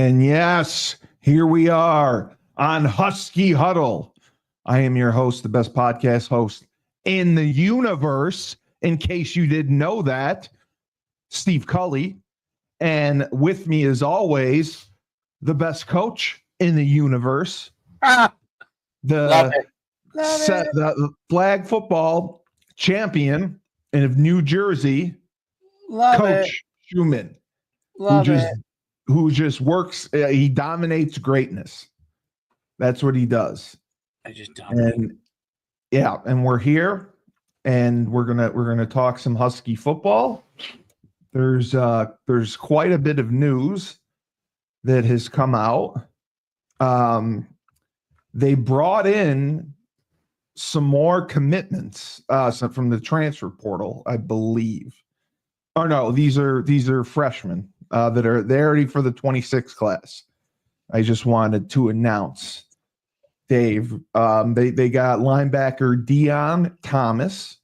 And yes, here we are on Husky Huddle. I am your host, the best podcast host in the universe, in case you didn't know that, Steve Cully. And with me, as always, the best coach in the universe, the flag football champion of New Jersey, Coach Schumann, who just works. He dominates greatness. That's what he does. I just dominate. And we're here, and we're gonna talk some Husky football. There's quite a bit of news that has come out. They brought in some more commitments from the transfer portal, I believe. Oh no, these are freshmen they're ready for the 26 class. I just wanted to announce, Dave. They got linebacker Dion Thomas.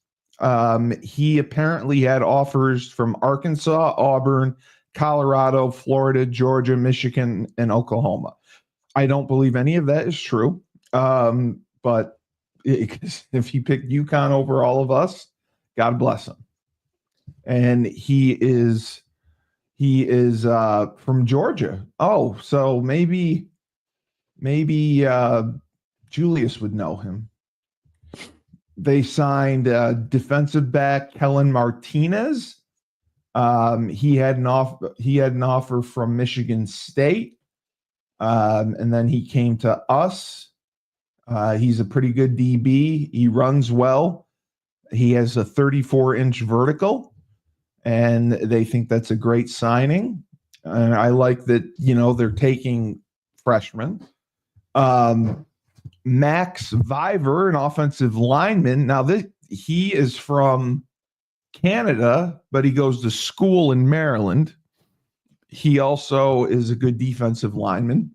He apparently had offers from Arkansas, Auburn, Colorado, Florida, Georgia, Michigan, and Oklahoma. I don't believe any of that is true. But if he picked UConn over all of us, God bless him. And he is from Georgia. Oh, so maybe Julius would know him. They signed defensive back Kellen Martinez. He had an offer from Michigan State, and then he came to us. He's a pretty good DB. He runs well. He has a 34-inch vertical, and they think that's a great signing. And I like that, they're taking freshmen. Max Viver, an offensive lineman. Now, he is from Canada, but he goes to school in Maryland. He also is a good defensive lineman.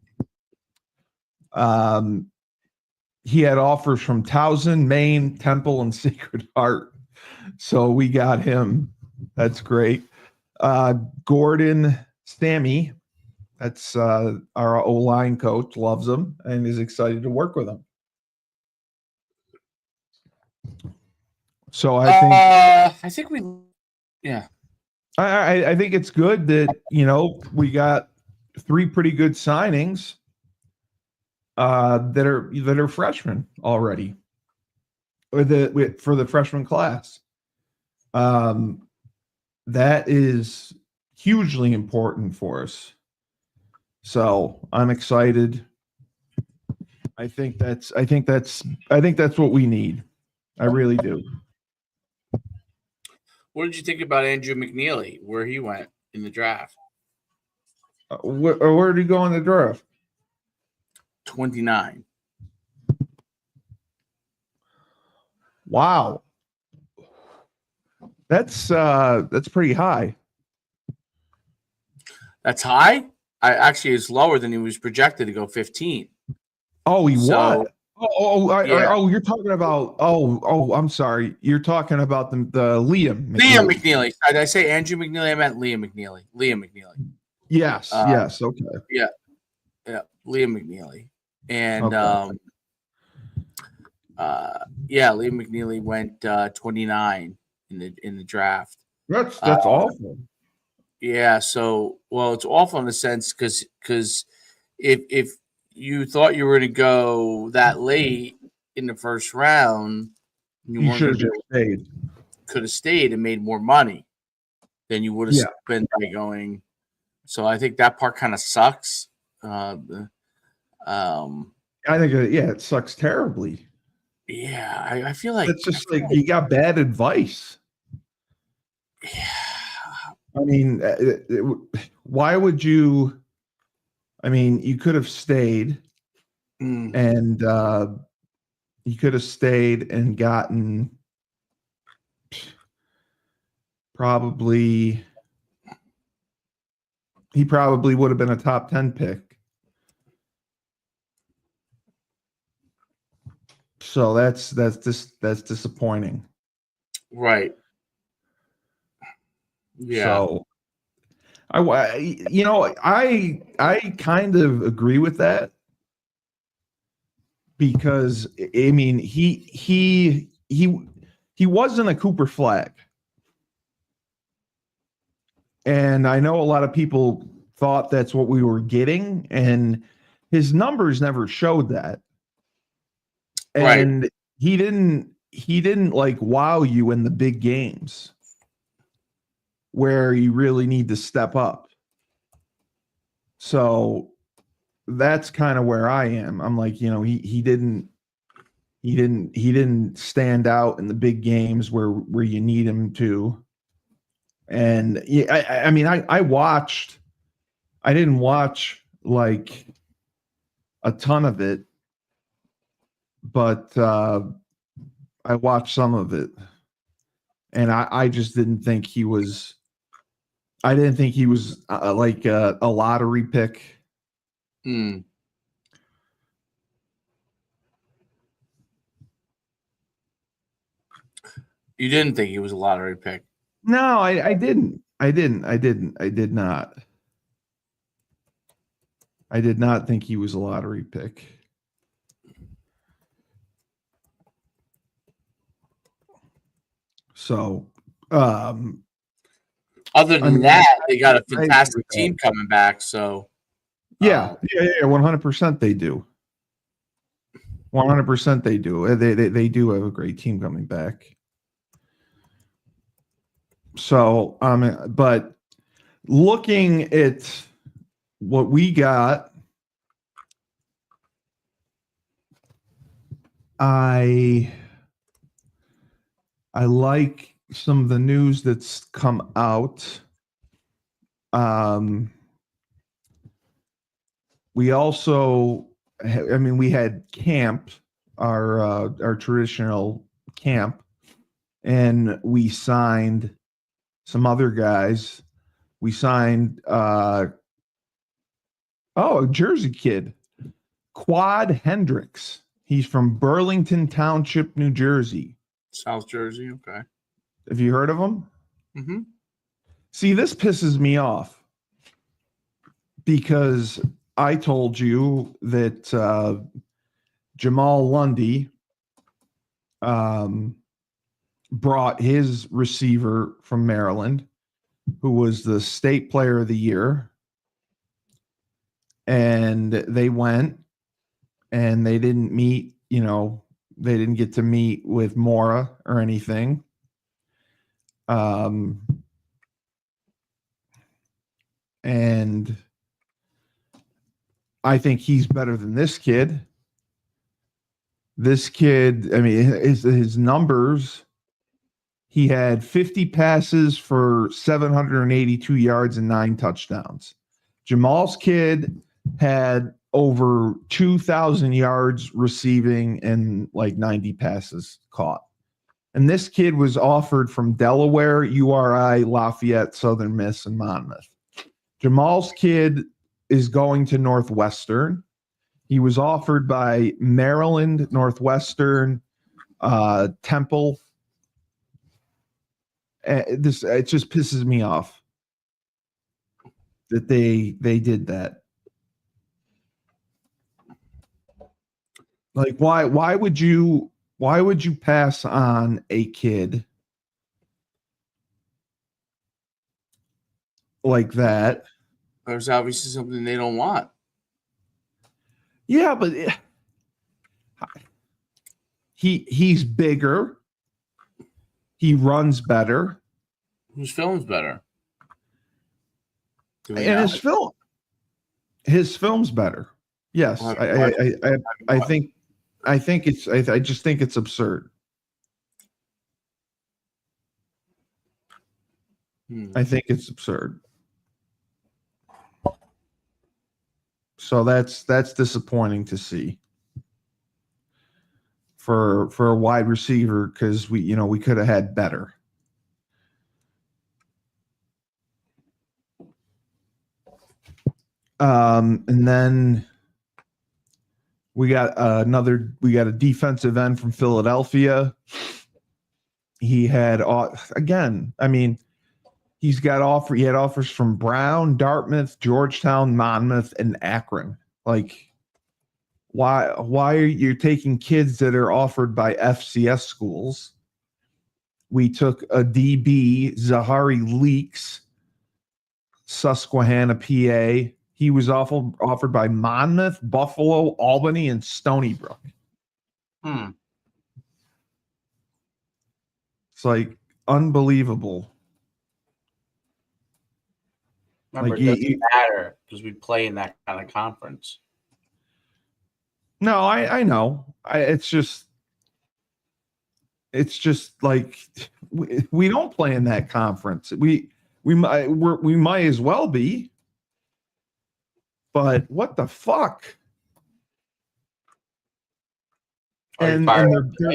He had offers from Towson, Maine, Temple, and Sacred Heart. So we got him. That's great. Gordon Sammy, that's our O-line coach, loves him and is excited to work with him. So I think it's good that, we got three pretty good signings that are freshmen already, for the freshman class. That is hugely important for us. So I'm excited. I think that's what we need. I really do. What did you think about Andrew McNeely, where he went in the draft? Where did he go in the draft? 29. Wow. That's pretty high. That's high? It's lower than he was projected to go 15. Oh, he was. You're talking about. I'm sorry. You're talking about the Liam McNeely. Liam McNeely. Did I say Andrew McNeely? I meant Liam McNeely. Yes. Yes. Okay. Yeah. Liam McNeely. And okay. Liam McNeely went 29 in the draft. That's awful. Yeah. So, it's awful in a sense because if you thought you were going to go that late in the first round, you should have stayed. Could have stayed and made more money than you would have spent by going. So I think that part kind of sucks. I think it sucks terribly. Yeah, I feel like it's just like you got bad advice. Yeah. I mean, why would you? I mean, you could have stayed, and you could have stayed and gotten probably. He probably would have been a top 10 pick. So that's disappointing. Right. Yeah. So I kind of agree with that because I mean he wasn't a Cooper Flag, and I know a lot of people thought that's what we were getting, and his numbers never showed that, and he didn't like wow you in the big games where you really need to step up. So that's kind of where I am. I'm like, he didn't stand out in the big games where you need him to. And yeah, I mean, I watched. I didn't watch like a ton of it, but I watched some of it, and I just didn't think he was. I didn't think he was like a lottery pick. You didn't think he was a lottery pick? No, I didn't. I did not. I did not think he was a lottery pick. So, other than that, they got a fantastic team coming back. So, yeah, 100% they do. 100% they do. They do have a great team coming back. So, but looking at what we got, I like some of the news that's come out. We also, I mean, we had camp, our traditional camp, and we signed some other guys. We signed a Jersey kid, Quad Hendricks. He's from Burlington Township, New Jersey. South Jersey, okay. Have you heard of him? Mm-hmm. See, this pisses me off because I told you that Jamal Lundy brought his receiver from Maryland, who was the state player of the year. And they went and they didn't meet, they didn't get to meet with Mora or anything. And I think he's better than this kid. This kid, I mean, his numbers, he had 50 passes for 782 yards and 9 touchdowns. Jamal's kid had over 2,000 yards receiving and like 90 passes caught. And this kid was offered from Delaware, URI, Lafayette, Southern Miss, and Monmouth. Jamal's kid is going to Northwestern. He was offered by Maryland, Northwestern, Temple. It just pisses me off that they did that. Like, why would you pass on a kid like that? There's obviously something they don't want. Yeah, but he's bigger. He runs better. Whose film's better? And his film's better. Yes, I just think it's absurd. I think it's absurd. So that's disappointing to see for a wide receiver because we could have had better. And then we got a defensive end from Philadelphia. He had, again, I mean, He had offers from Brown, Dartmouth, Georgetown, Monmouth, and Akron. Like, why are you taking kids that are offered by FCS schools? We took a DB, Zahari Leaks, Susquehanna, PA. He was offered by Monmouth, Buffalo, Albany, and Stony Brook. It's like unbelievable. Remember, Like, it doesn't matter because we play in that kind of conference. No, I know. It's just like we don't play in that conference. We might as well be. But what the fuck? And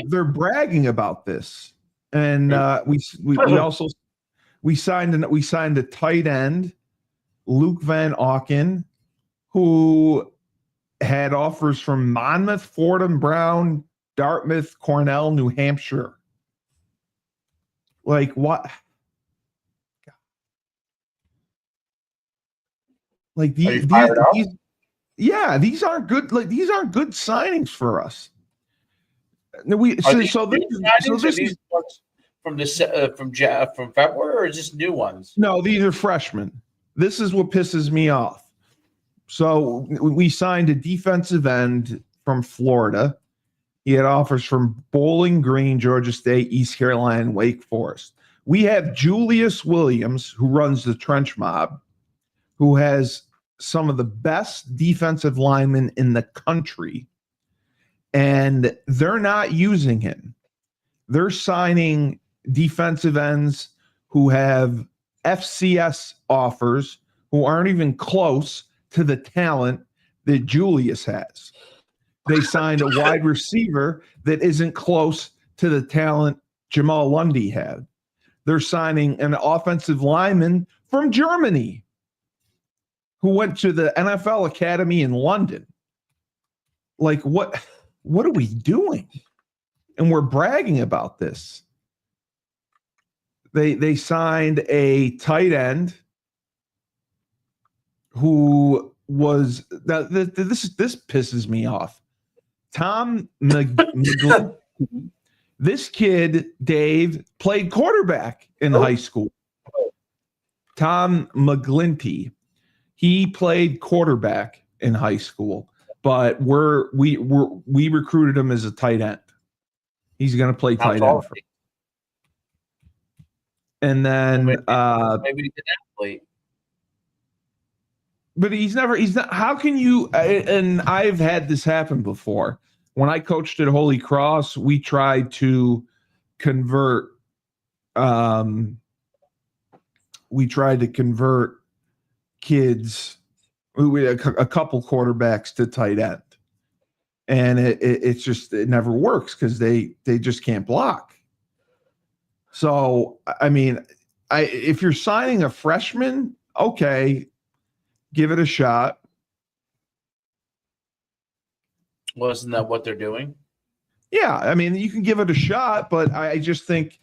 they're bragging about this. And we signed a tight end, Luke Van Auken, who had offers from Monmouth, Fordham, Brown, Dartmouth, Cornell, New Hampshire. Like, what? Like these aren't good. Like, these aren't good signings for us. From February, or is this new ones? No, these are freshmen. This is what pisses me off. So we signed a defensive end from Florida. He had offers from Bowling Green, Georgia State, East Carolina, and Wake Forest. We have Julius Williams, who runs the Trench Mob, who has some of the best defensive linemen in the country, and they're not using him. They're signing defensive ends who have FCS offers, who aren't even close to the talent that Julius has. They signed a wide receiver that isn't close to the talent Jamal Lundy had. They're signing an offensive lineman from Germany who went to the NFL Academy in London. Like, what are we doing? And we're bragging about this. They signed a tight end who was this pisses me off. Tom McGlinty. This kid, Dave, played quarterback in high school. Tom McGlinty. He played quarterback in high school, but we recruited him as a tight end. He's going to play tight end for. And then maybe he's an athlete. But he's not. How can you? And I've had this happen before. When I coached at Holy Cross, we tried to convert. Kids, a couple quarterbacks to tight end, and it never works because they just can't block. So I mean, if you're signing a freshman, okay, give it a shot. Wasn't that what they're doing? Yeah, I mean, you can give it a shot, but I just think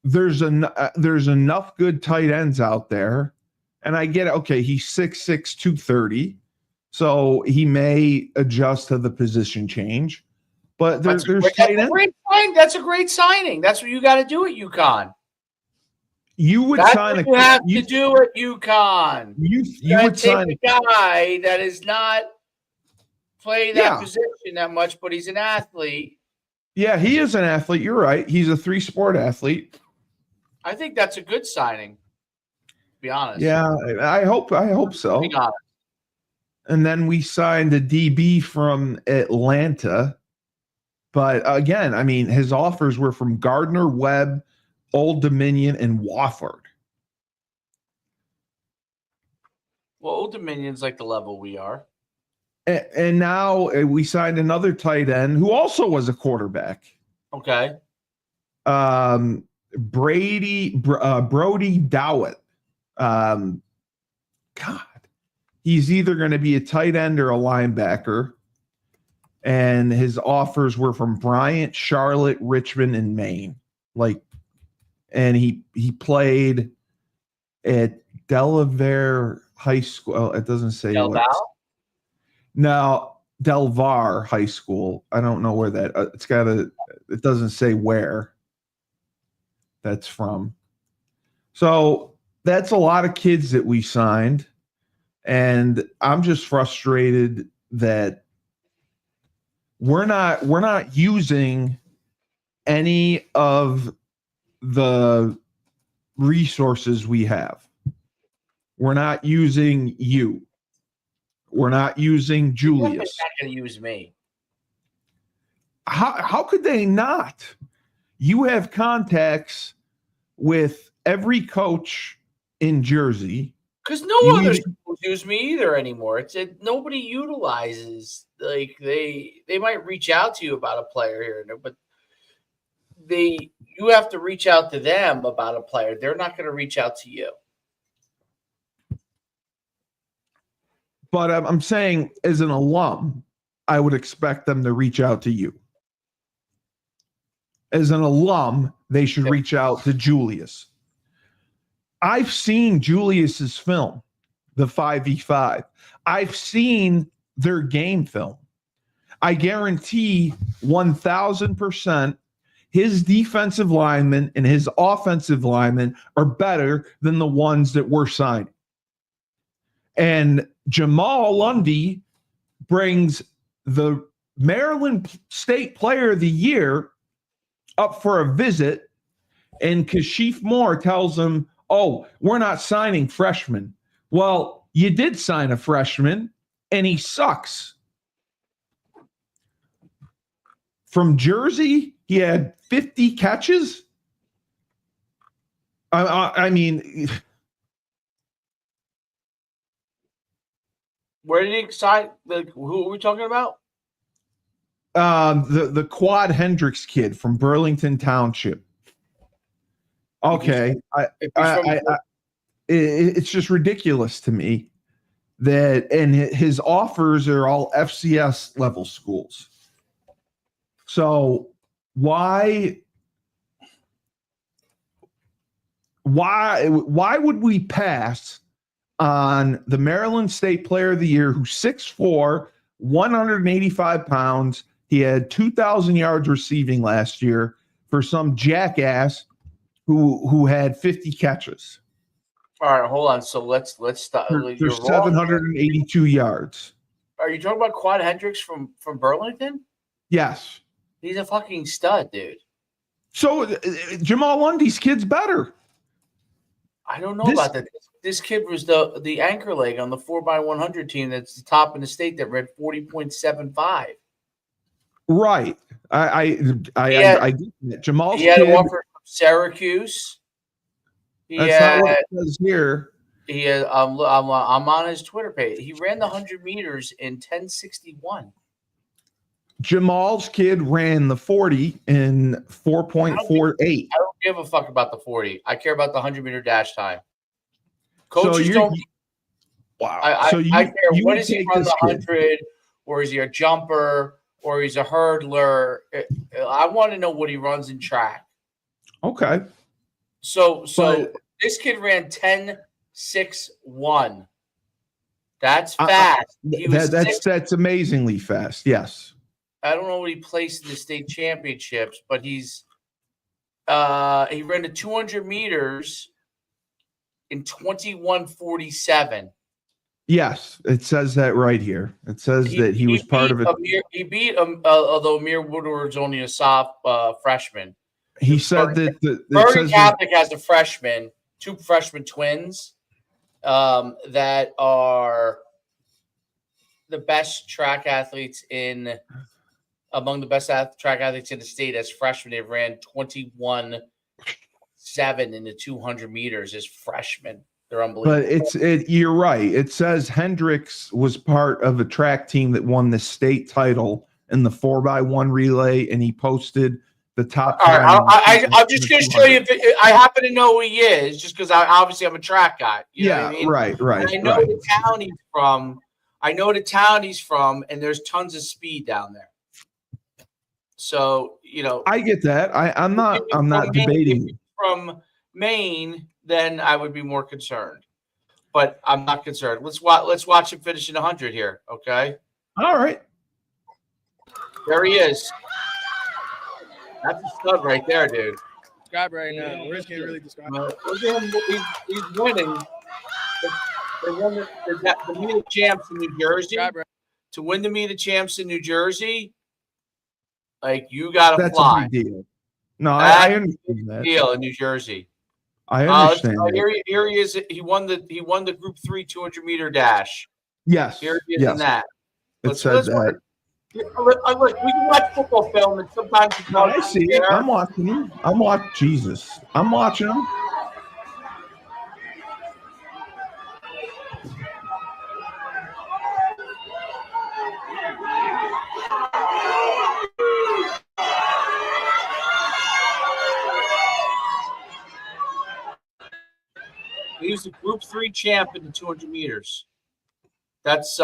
there's enough good tight ends out there. And I get it. Okay, he's 6'6", 230, so he may adjust to the position change. But there's tight ends. That's a great signing. That's what you got to do at UConn. You would That's sign what you have to do at UConn. You would take sign a guy that is not playing that position that much, but he's an athlete. Yeah, he is an athlete. You're right. He's a 3-sport athlete. I think that's a good signing. To be honest. Yeah, I hope so. Be honest. And then we signed a DB from Atlanta. But again, I mean, his offers were from Gardner Webb, Old Dominion, and Wofford. Well, Old Dominion's like the level we are. And now we signed another tight end who also was a quarterback. Okay. Brody Dowett. God, he's either going to be a tight end or a linebacker. And his offers were from Bryant, Charlotte, Richmond, and Maine. And he played at Delaware High School. Oh, it doesn't say Del what. Val? No, Delvar High School. I don't know where that. It's got a. It doesn't say where that's from. So that's a lot of kids that we signed, and I'm just frustrated that we're not using any of the resources we have. We're not using you. We're not using Julius. They're not going to use me. How could they not? You have contacts with every coach in Jersey. Because no other schools use me either anymore. Nobody utilizes, like, they might reach out to you about a player here and there, but you have to reach out to them about a player. They're not going to reach out to you. But I'm saying, as an alum, I would expect them to reach out to you. As an alum, they should reach out to Julius. I've seen Julius's film, the 5v5. I've seen their game film. I guarantee 1,000% his defensive linemen and his offensive linemen are better than the ones that we're signing. And Jamal Lundy brings the Maryland State Player of the Year up for a visit, and Kashif Moore tells him, oh, we're not signing freshmen. Well, you did sign a freshman, and he sucks. From Jersey, he had 50 catches. I mean, where did he sign? Who are we talking about? The Quad Hendricks kid from Burlington Township. Okay, it's just ridiculous to me that, and his offers are all FCS level schools. So why would we pass on the Maryland State Player of the Year, who's 6'4", 185 pounds? He had 2,000 yards receiving last year, for some jackass who had 50 catches. All right, hold on. So let's stop. For 782 yards. Are you talking about Quad Hendricks from Burlington? Yes. He's a fucking stud, dude. So Jamal Lundy's kid's better. I don't know about that. This kid was the anchor leg on the 4x100 team that's the top in the state that read 40.75. Right. I get that. Jamal's he had kid, an offer from Syracuse. That's not what it says here. He had, I'm on his Twitter page. He ran the 100 meters in 10:61. Jamal's kid ran the 40 in 4.48. I don't give a fuck about the 40. I care about the 100-meter dash time. Coaches don't. Wow. I care. What is he run the 100, or is he a jumper, or he's a hurdler? I want to know what he runs in track. Okay. So this kid ran 10.61. That's fast. That's amazingly fast. Yes. I don't know what he placed in the state championships, but he ran the 200 meters in 21:47. Yes, it says that right here. It says that he was part of it. He beat although Amir Woodward's only a freshman. He said that Bergen Catholic has a freshman, two freshman twins that are the best track athletes among the best track athletes in the state as freshmen. They ran 21.7 in the 200 meters as freshmen. They're unbelievable. But you're right. It says Hendricks was part of a track team that won the state title in the 4x1 relay, and he posted the top. All right, I'm just going to show you. I happen to know who he is just because I'm a track guy. You know what I mean? Right. And I know the town he's from. And there's tons of speed down there. So, I get that. I'm not debating. From Maine, then I would be more concerned. But I'm not concerned. Let's watch him finish in 100 here. Okay. All right. There he is. That's a stud right there, dude. Describe right now. Words can't really describe. Look at him. He's winning. They won the meet of champs in New Jersey. To win the meet of champs in New Jersey, like you got to fly. That's a big deal. No, I understand that. Deal in New Jersey. I understand. Here he is. He won the Group 3 200-meter dash. Yes. Here he is in that. It said that. Look, we can watch football film, and sometimes I see it. I'm watching him. I'm watching Jesus. I'm watching him. He was the Group 3 champ in the 200 meters. That's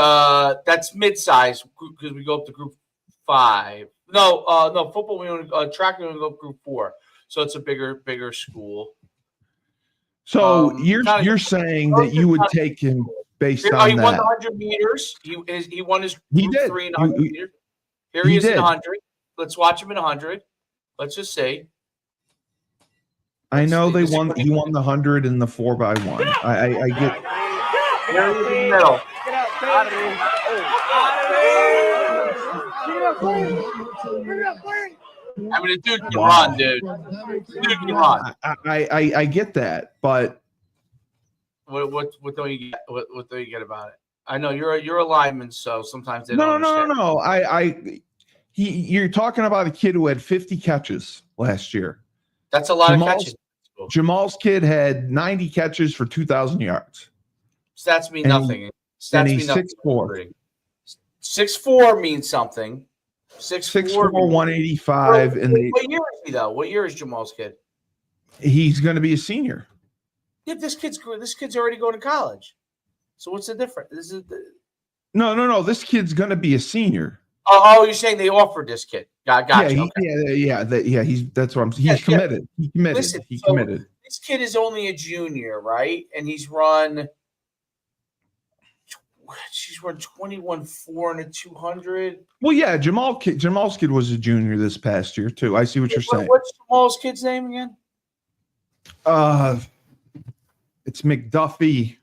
mid-size because we go up to Group 5. No, football we only track we only go up Group 4. So it's a bigger school. So you're saying that you would take him based on that? He won the 100 meters. He won his Group 3 in 100 meters. Here he is in 100. Let's watch him in 100. Let's just see. I know he won the 100 and the 4x1. I get. There he is in the middle. I mean, the dude can run, dude. The dude can run. I get that, but what don't you get? What do you get about it? I know you're a lineman, so sometimes they don't understand. No. You're talking about a kid who had 50 catches last year. That's a lot of catches. Jamal's kid had 90 catches for 2,000 yards. Stats mean nothing. Stats mean nothing. 6'4". 6'4" means something. 6'4", 185. What year is he though? What year is Jamal's kid? He's going to be a senior. Yeah, this kid's already going to college. So what's the difference? No. This kid's going to be a senior. Oh, you're saying they offered this kid? Gotcha. Yeah. That's what I'm saying. He's committed. He committed. Listen, he committed. This kid is only a junior, right? And he's run. She's run 21.4 in a 200. Well, yeah, Jamal's kid was a junior this past year too. I see what you're saying. What's Jamal's kid's name again? It's McDuffie.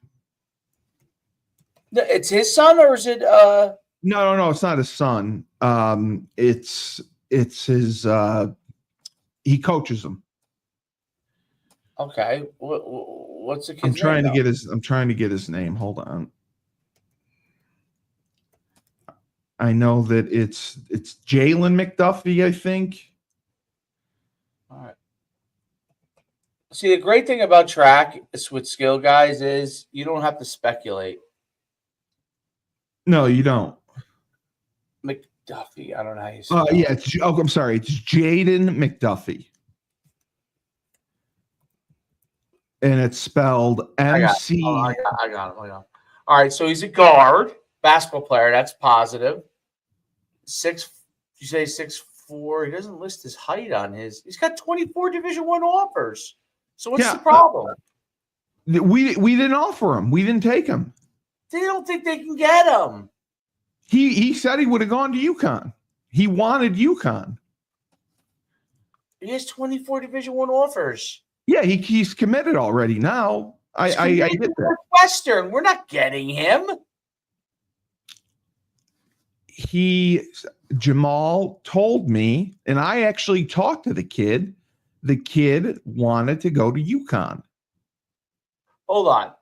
It's his son, or is it? No, it's not his son. It's his. He coaches him. Okay, what's the kid's I'm trying name? I'm trying to get his name. Hold on. I know that it's Jalen McDuffie, I think. All right. See, the great thing about track is with skill guys is you don't have to speculate. No, you don't. McDuffie. I don't know how you say it. Yeah. I'm sorry. It's Jaden McDuffie. And it's spelled MC. I got him. All right. So he's a guard, basketball player. That's positive. You say 6'4". He doesn't list his height on his. He's got 24 Division I offers. So what's the problem? We didn't offer him. We didn't take him. They don't think they can get him. He said he would have gone to UConn. He wanted UConn. He has 24 Division I offers. Yeah, he's committed already now. I get that. Northwestern, we're not getting him. Jamal told me, and I actually talked to the kid. The kid wanted to go to UConn. Hold on.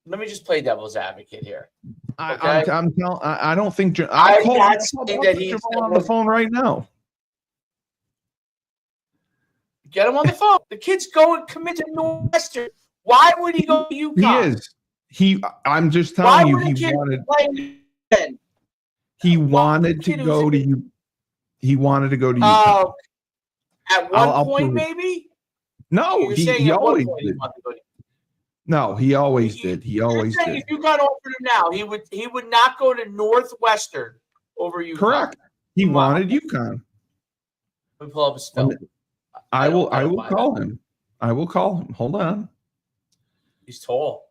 Let me just play devil's advocate here. Okay? I don't think I'm not saying that he's Jamal on the phone right now. Get him on the phone. The kid's going commit to Northwestern. Why would he go to UConn? He is. I'm just telling you, he wanted to go to you. He wanted to go to UConn. At one point, maybe. No, he always did. No, he always did. He always did. If UConn offered him now, he would not go to Northwestern over UConn. Correct. He wanted UConn. Let me pull up his film. I will call him. I will call him. Hold on. He's tall.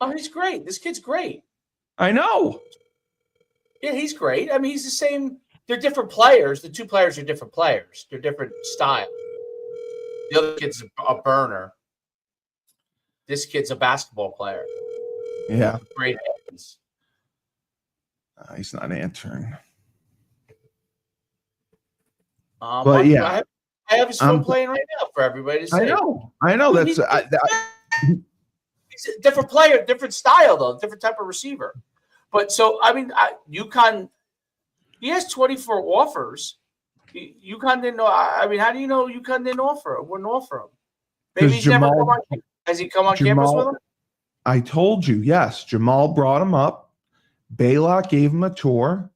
Oh, he's great. This kid's great. I know. Yeah, he's great. I mean, he's the same. They're different players. The two players are different players. They're different style. The other kid's a burner. This kid's a basketball player. Yeah. Great hands. He's not answering. But yeah, I have his phone playing right now for everybody to see. I know. He's a different player, different style though, different type of receiver. But so I mean, UConn, he has 24 offers. UConn didn't know. I mean, how do you know UConn wouldn't offer him? Maybe he's never come on. Has he come on campus with him? I told you, yes. Jamal brought him up. Baylock gave him a tour.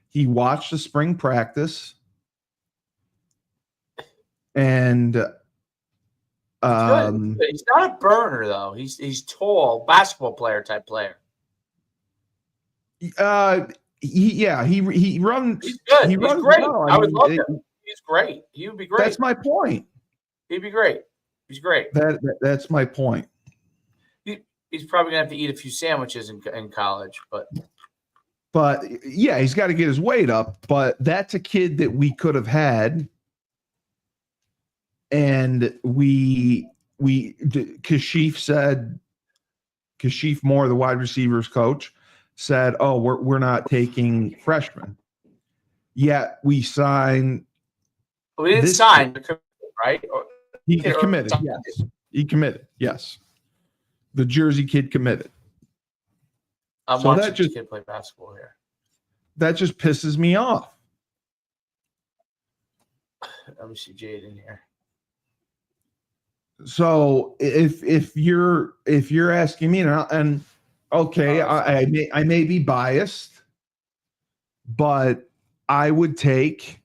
He watched the spring practice. And He's not a burner though. He's tall, basketball player type player. He runs. He's good. He He's runs great. well. I would love him. He's great. He would be great. That's my point. He'd be great. He's great. That's my point. He's probably gonna have to eat a few sandwiches in college, but yeah, he's got to get his weight up. But that's a kid that we could have had, and Kashif Moore, the wide receivers coach, said, "Oh, we're not taking freshmen." Yet we signed. We didn't sign, right? He committed. Yes, he committed. Yes. The Jersey kid committed. I'm watching this kid play basketball here. That just pisses me off. Let me see Jaden here. So if you're asking me, and okay, I may be biased, but I would take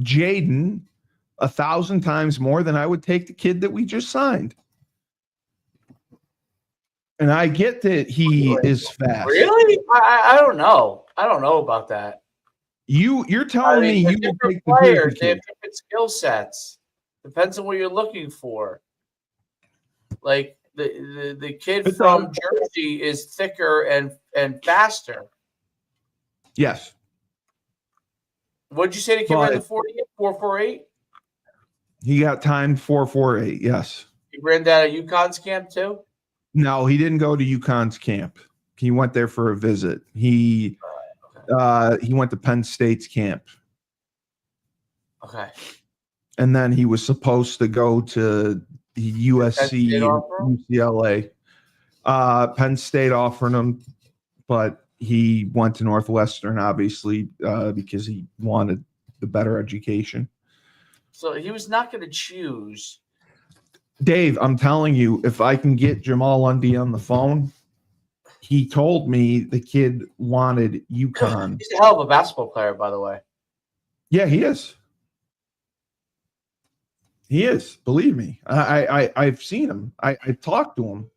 Jaden 1,000 times more than I would take the kid that we just signed. And I get that he is fast. Really? I don't know. I don't know about that. You're telling me you would take the players. They kid. have different skill sets. Depends on what you're looking for. Like the kid from Jersey is thicker and faster. Yes. What'd you say the kid ran the 4.48? He got timed 4.48. Yes. He ran that at UConn's camp too? No, he didn't go to UConn's camp. He went there for a visit. He went to Penn State's camp. Okay. And then he was supposed to go to USC, UCLA. Penn State offered him, but he went to Northwestern, obviously, because he wanted the better education. So he was not going to choose. Dave, I'm telling you, if I can get Jamal Lundy on the phone, he told me the kid wanted UConn. He's a hell of a basketball player, by the way. Yeah, he is. He is. Believe me. I've seen him. I talked to him.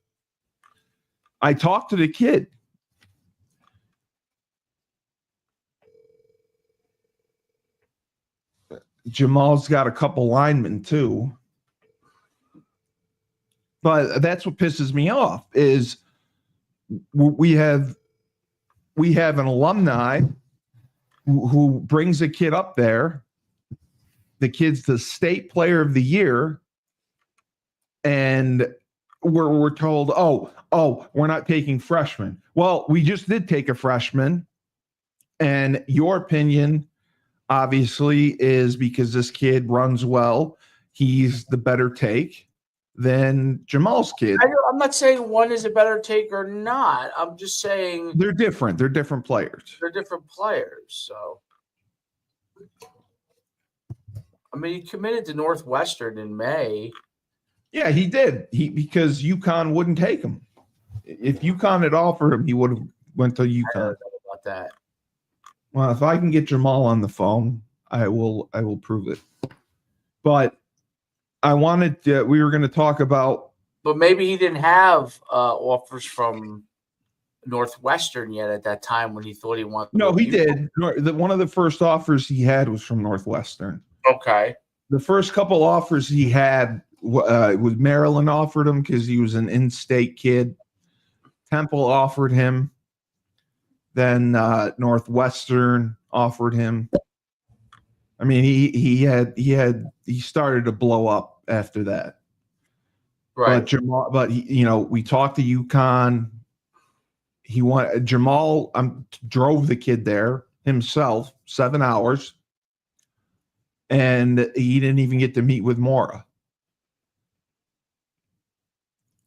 I talked to the kid. Jamal's got a couple linemen too. But that's what pisses me off is we have an alumni who brings a kid up there. The kid's the state player of the year. And we're told, oh, we're not taking freshmen. Well, we just did take a freshman. And your opinion, obviously, is because this kid runs well, he's the better take than Jamal's kid. I'm not saying one is a better take or not. I'm just saying they're different. They're different players. They're different players. So, I mean, he committed to Northwestern in May. Yeah, he did. Because UConn wouldn't take him. If UConn had offered him, he would have went to UConn. I don't know about that. Well, if I can get Jamal on the phone, I will prove it. But I wanted we were going to talk about. But maybe he didn't have offers from Northwestern yet at that time when he thought he wanted. No, to he UConn. did. One of the first offers he had was from Northwestern. Okay. The first couple offers he had was Maryland offered him because he was an in-state kid. Temple offered him. Then Northwestern offered him. I mean, he started to blow up after that. Right. But we talked to UConn. Jamal drove the kid there himself 7 hours. And he didn't even get to meet with Mora.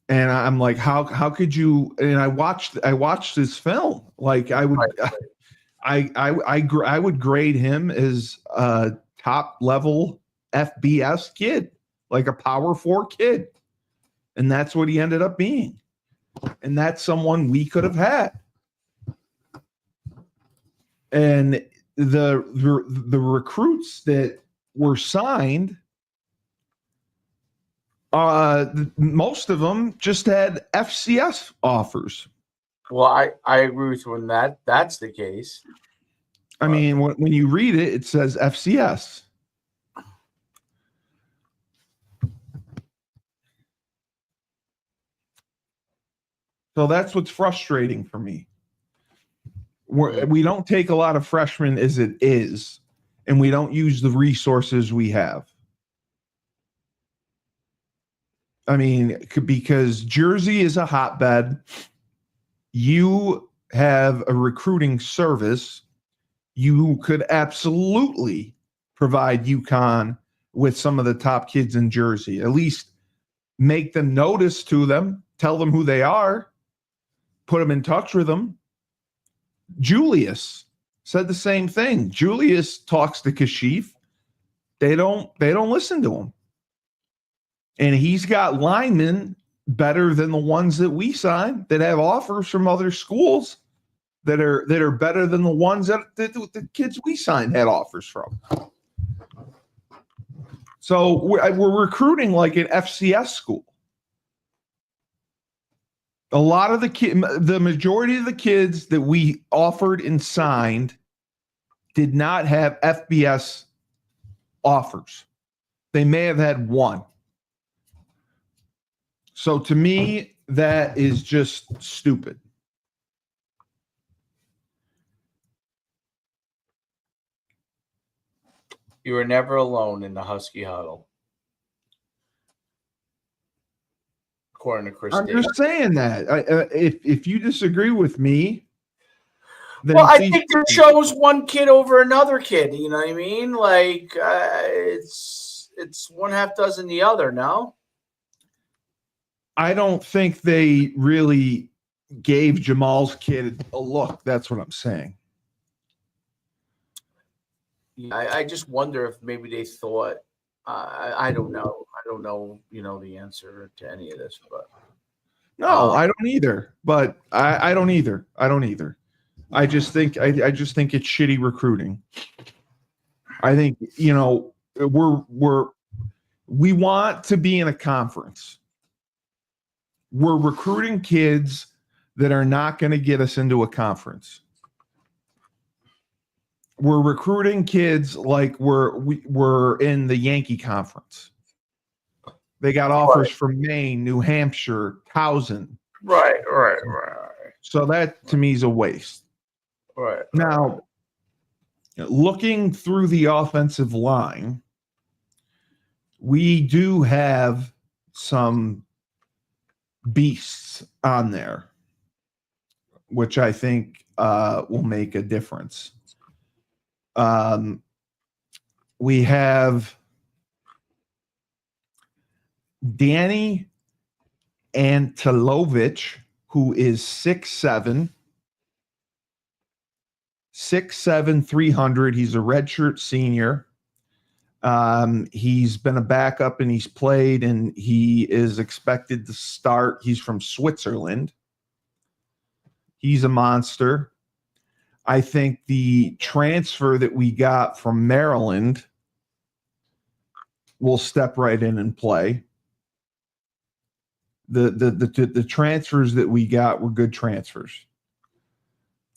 And I'm like, how could you? And I watched this film. Like I would, I would grade him as a top level FBS kid, like a Power 4 kid, and that's what he ended up being. And that's someone we could have had. And the recruits that were signed, most of them just had FCS offers. Well, I agree with you when that's the case. I mean, when you read it, it says FCS. So that's what's frustrating for me. We don't take a lot of freshmen as it is, and we don't use the resources we have. I mean, because Jersey is a hotbed. You have a recruiting service. You could absolutely provide UConn with some of the top kids in Jersey. At least make them notice to them, tell them who they are, put them in touch with them. Julius said the same thing. Julius talks to Kashif. They don't listen to him. And he's got linemen better than the ones that we sign that have offers from other schools that are better than the ones that the kids we signed had offers from. So we're recruiting like an FCS school. A lot of the majority of the kids that we offered and signed did not have FBS offers. They may have had one. So to me, that is just stupid. You were never alone in the Husky Huddle, according to Chris. I'm Davis. just saying that. If you disagree with me, then well, I think it shows one kid over another kid. You know what I mean? Like it's one half dozen the other. No, I don't think they really gave Jamal's kid a look. That's what I'm saying. I just wonder if maybe they thought. I don't know. I don't know. The answer to any of this, but no, I don't either. But I don't either. I don't either. I just think it's shitty recruiting. I think we want to be in a conference. We're recruiting kids that are not going to get us into a conference. We're recruiting kids like we're in the Yankee conference. They got offers from Maine, New Hampshire, Towson. Right. So that to me is a waste. Right. Now, looking through the offensive line, we do have some beasts on there, which I think will make a difference. We have Danny Antilovich, who is 6'7", 300. He's a redshirt senior. He's been a backup and he's played, and he is expected to start. He's from Switzerland. He's a monster. I think the transfer that we got from Maryland will step right in and play. The transfers that we got were good transfers.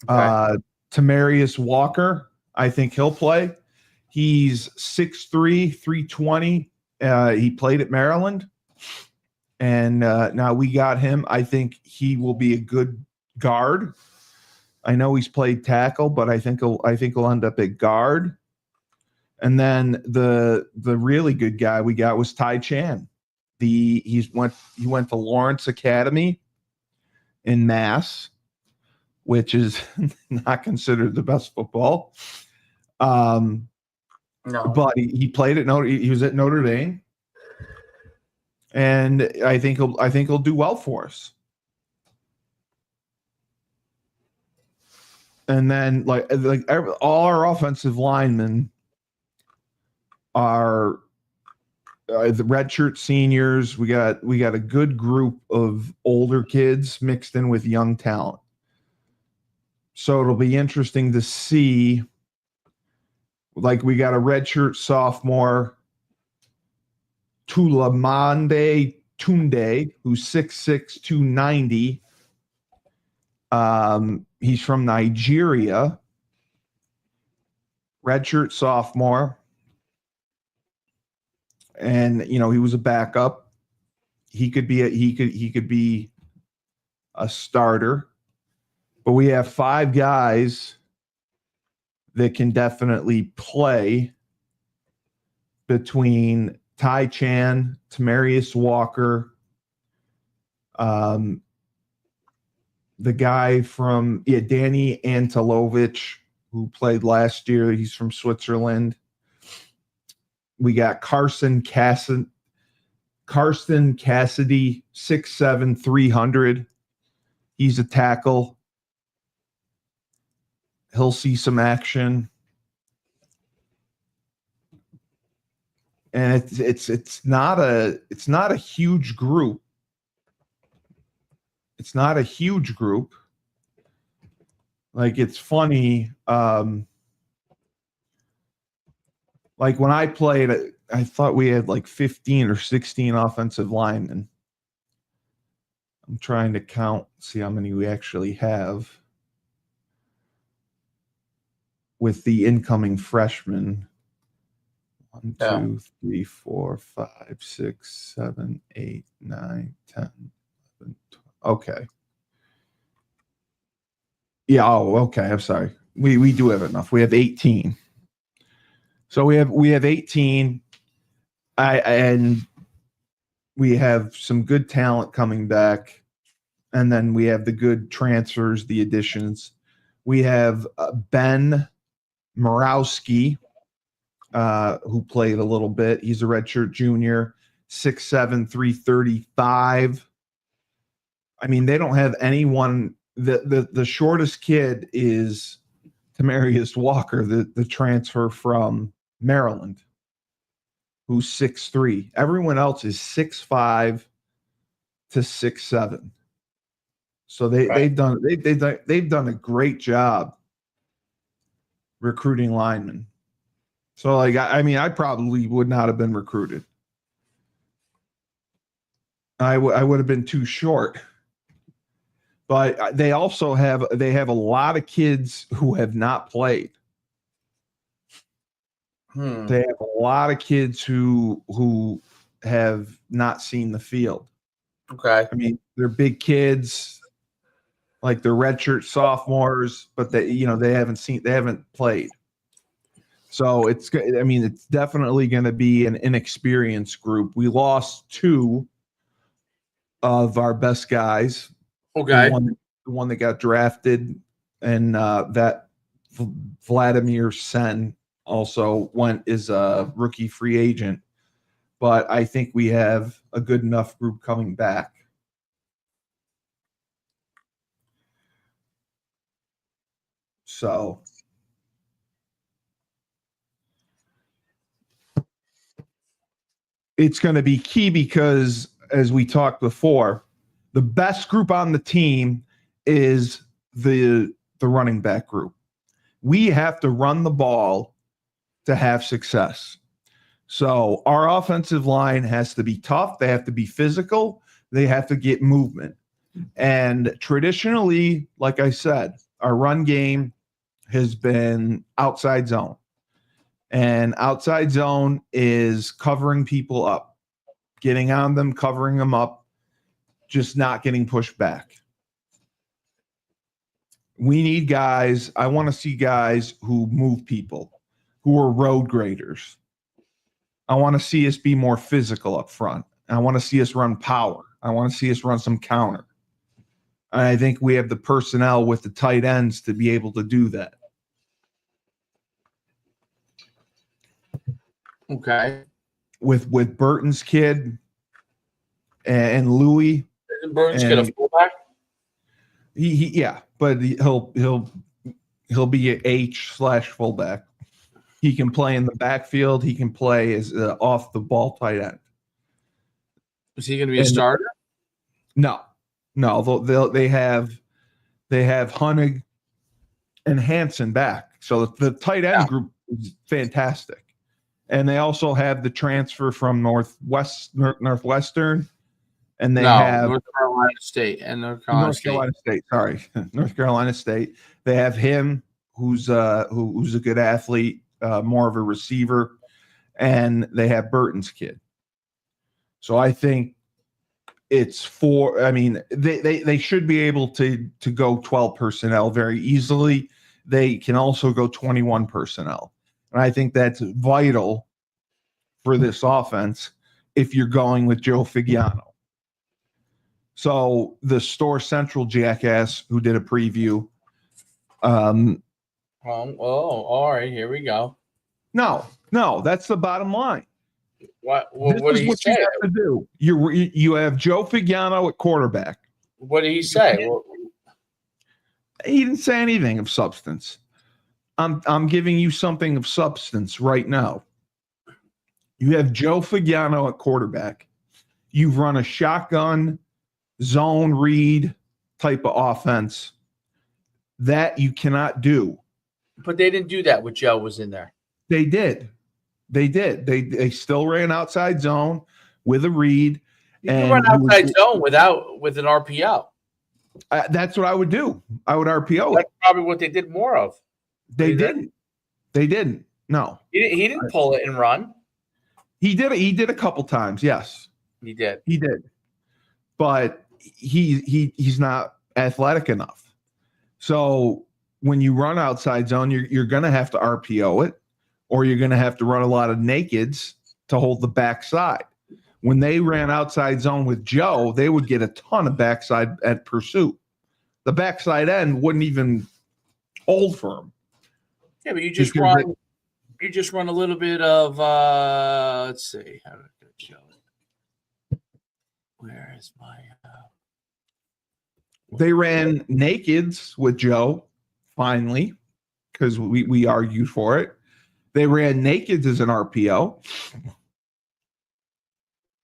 Tamarius Walker, I think he'll play. He's 6'3", 320. He played at Maryland. And now we got him. I think he will be a good guard. I know he's played tackle, but I think he'll end up at guard. And then the really good guy we got was Tai Chan. He went to Lawrence Academy in Mass, which is not considered the best football. No. But he played at he was at Notre Dame. And I think he'll do well for us. And then all our offensive linemen are the redshirt seniors. We got a good group of older kids mixed in with young talent. So it'll be interesting to see. Like we got a redshirt sophomore, Tulamande Tunde, who's 6'6", 290. He's from Nigeria. Redshirt sophomore. And he was a backup. He could be a starter. But we have 5 guys that can definitely play between Tai Chan, Tamarius Walker, the guy from Danny Antelovich, who played last year. He's from Switzerland. We got Carson Cassidy, 6'7", 300. He's a tackle. He'll see some action. And it's not a huge group. It's not a huge group. Like, it's funny. Like when I played, I thought we had like 15 or 16 offensive linemen. I'm trying to count, see how many we actually have with the incoming freshmen. 1, 2, 3, 4, 5, 6, 7, 8, 9, 10, 11, 12. Okay. Yeah. Oh, okay. I'm sorry. We do have enough. We have 18. So we have 18. And we have some good talent coming back, and then we have the good transfers, the additions. We have Ben Morawski, who played a little bit. He's a redshirt junior, 6'7", 335. I mean, they don't have anyone. The shortest kid is Tamarius Walker, the transfer from Maryland, who's 6'3". Everyone else is 6'5" to 6'7". So they've done a great job recruiting linemen. So I probably would not have been recruited. I would have been too short. But they also have a lot of kids who have not played. They have a lot of kids who have not seen the field. Okay. I mean, they're big kids, like they're redshirt sophomores, but they haven't played. So it's definitely going to be an inexperienced group. We lost 2 of our best guys. Okay. The one that got drafted, and that Vladimir Sen also is a rookie free agent. But I think we have a good enough group coming back. So it's going to be key because, as we talked before, the best group on the team is the running back group. We have to run the ball to have success. So our offensive line has to be tough. They have to be physical. They have to get movement. And traditionally, like I said, Our run game has been outside zone. And outside zone is covering people up, getting on them, covering them up, just not getting pushed back. We need guys. I want to see guys who move people, who are road graders. I want to see us be more physical up front. I want to see us run power. I want to see us run some counter. And I think we have the personnel with the tight ends to be able to do that. Okay. With Burton's kid and Louis. Isn't Burns get a fullback? Yeah, but he'll be an H/fullback. He can play in the backfield. He can play as off the ball tight end. Is he going to be a starter? No. They have Hunnig and Hansen back, so the tight end group is fantastic. And they also have the transfer from Northwestern, and they have North Carolina State and North Carolina State. Sorry, North Carolina State. They have him, who's a good athlete, more of a receiver, and they have Burton's kid. So I think it's four. I mean, they should be able to go 12 personnel very easily. They can also go 21 personnel. And I think that's vital for this offense if you're going with Joe Figiano. So the Store Central jackass who did a preview. All right, here we go. No, that's the bottom line. What This did he what say? you have to do. You have Joe Figiano at quarterback. What did he say? He didn't say anything of substance. I'm giving you something of substance right now. You have Joe Figiano at quarterback. You've run a shotgun, zone read type of offense that you cannot do. But they didn't do that when Joe was in there. They did. They still ran outside zone with a read. You can run outside zone with an RPO. That's what I would do. I would RPO. That's probably what they did more of. They didn't. They didn't. No. He didn't pull it and run. He did. He did a couple times. Yes. He did. He did. But he's not athletic enough. So when you run outside zone, you're going to have to RPO it, or you're going to have to run a lot of nakeds to hold the backside. When they ran outside zone with Joe, they would get a ton of backside at pursuit. The backside end wouldn't even hold for him. Yeah, but you just run a little bit of let's see, how do I show it? Where is my They ran nakeds with Joe, finally, because we argued for it. They ran nakeds as an RPO,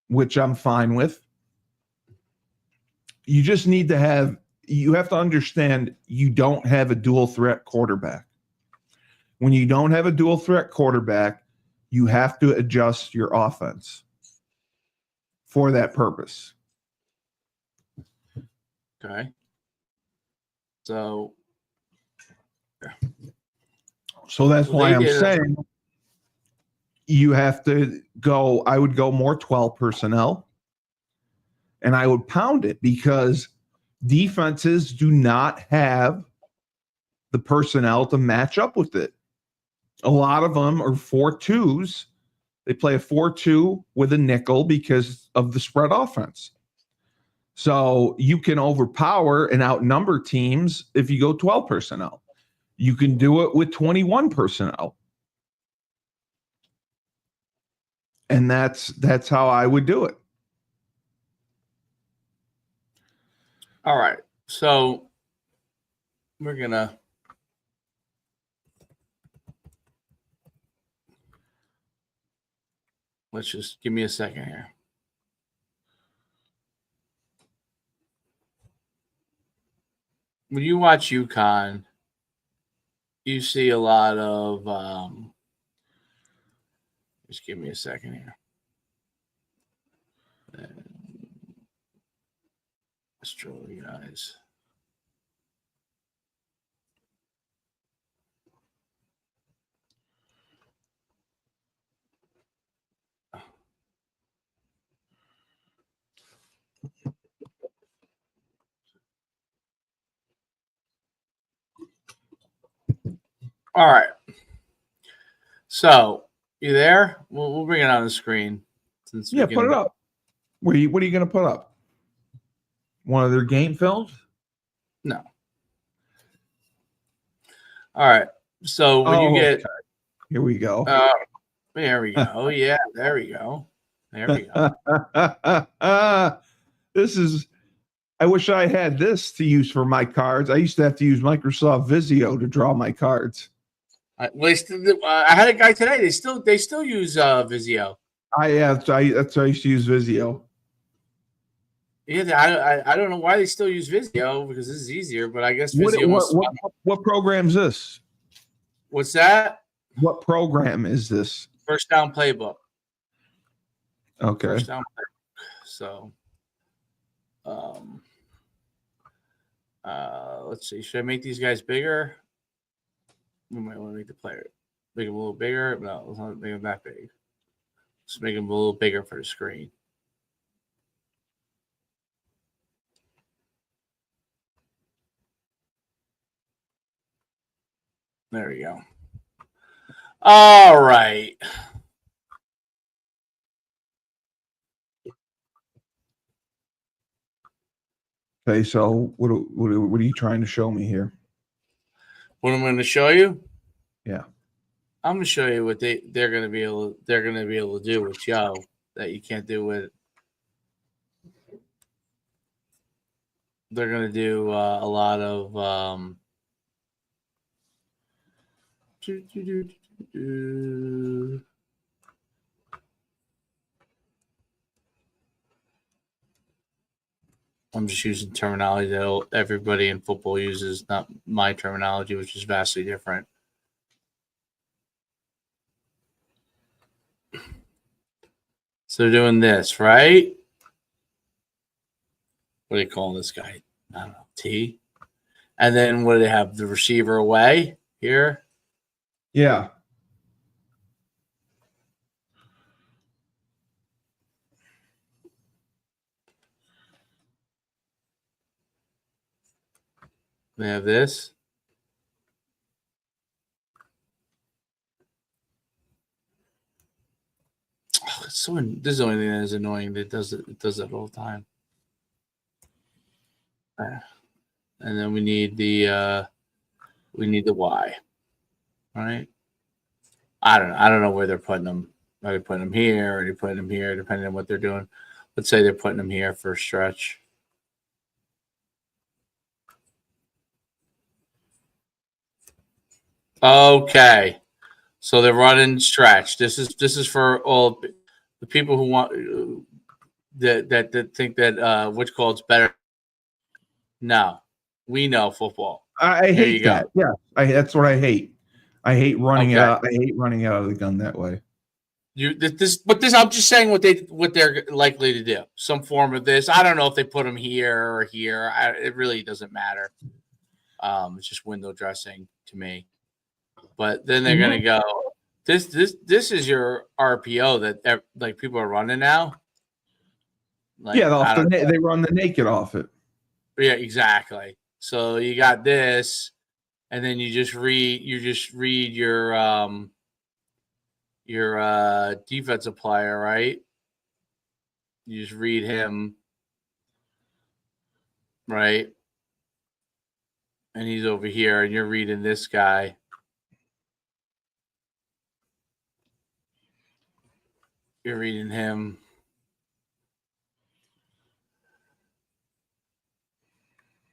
which I'm fine with. You just need to have to understand you don't have a dual threat quarterback. When you don't have a dual threat quarterback, you have to adjust your offense for that purpose. Okay. So that's why I'm saying you have to go. I would go more 12 personnel, and I would pound it because defenses do not have the personnel to match up with it. A lot of them are 4-2s. They play a 4-2 with a nickel because of the spread offense. So you can overpower and outnumber teams if you go 12 personnel. You can do it with 21 personnel. And that's how I would do it. all right. So we're gonna let's just give me a second here. When you watch UConn, you see a lot of just give me a second here. Let's draw you guys. All right. So you there? We'll bring it on the screen. Since Yeah, put it up. What are you going to put up? One of their game films? No. All right. So when you get, okay. Here we go. there we go. Yeah, there we go. There we go. This is. I wish I had this to use for my cards. I used to have to use Microsoft Visio to draw my cards. I had a guy today. They still use Visio. That's why I used to use Visio. Yeah, I don't know why they still use Visio because this is easier, but I guess Visio. What program is this? What's that? What program is this? First Down Playbook. Okay. First Down Playbook. So, let's see. Should I make these guys bigger? We might want to make them a little bigger. No, let's not make them that big. Let's make them a little bigger for the screen. There we go. All right. Okay, so what are you trying to show me here? What I'm going to show you? Yeah. I'm going to show you what they're going to be able to do with Joe that you can't do with. They're going to do a lot of I'm just using terminology that everybody in football uses, not my terminology, which is vastly different. So they're doing this, right? What are they calling this guy? I don't know, T. And then what do they have? The receiver away here? Yeah. They have this. Oh, it's so. This is the only thing that is annoying. That does it. It does that all the time. And then we need the Y, right? I don't know where they're putting them. Are they putting them here? Or are they putting them here? Depending on what they're doing. Let's say they're putting them here for a stretch. Okay, so they're running stretch. This is for all the people who want that think that what's called better. No, we know football. I hate that. Go. Yeah, that's what I hate. I hate running Okay. out. I hate running out of the gun that way. I'm just saying what they're likely to do. Some form of this. I don't know if they put them here or here. It really doesn't matter. It's just window dressing to me. But then they're gonna go. This is your RPO that like people are running now. Like, yeah, they run the naked off it. Yeah, exactly. So you got this, and then you just read your defensive player, right? You just read him, right? And he's over here, and you're reading this guy. You're reading him.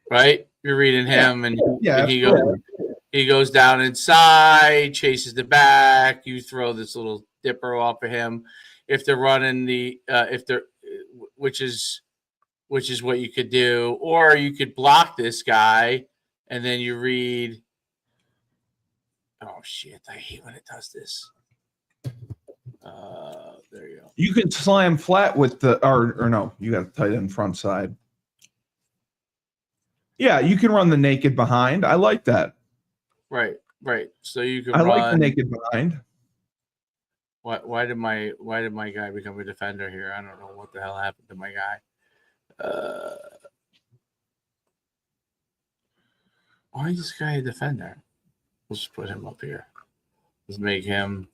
Right? You're reading him, and he goes down inside, chases the back. You throw this little dipper off of him. If they're running which is what you could do, or you could block this guy, and then you read. Oh shit! I hate when it does this. There you go. You can slam flat with the or no, you got a tight end front side. Yeah, you can run the naked behind. I like that. Right. So you can. I like the naked behind. Why did my guy become a defender here? I don't know what the hell happened to my guy. Why is this guy a defender? Let's put him up here. Let's make him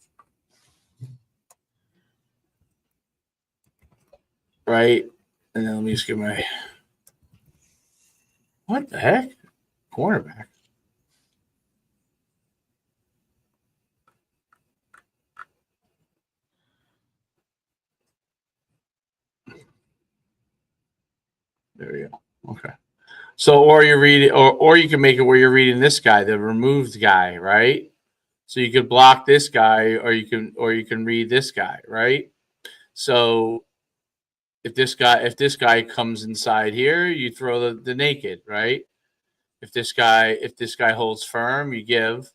right. And then let me just get my what the heck? Cornerback. There we go. Okay. So, or you read it, or you can make it where you're reading this guy, the removed guy, right? So you could block this guy, or you can read this guy, right? So if this guy comes inside here, you throw the naked, right? If this guy holds firm, you give.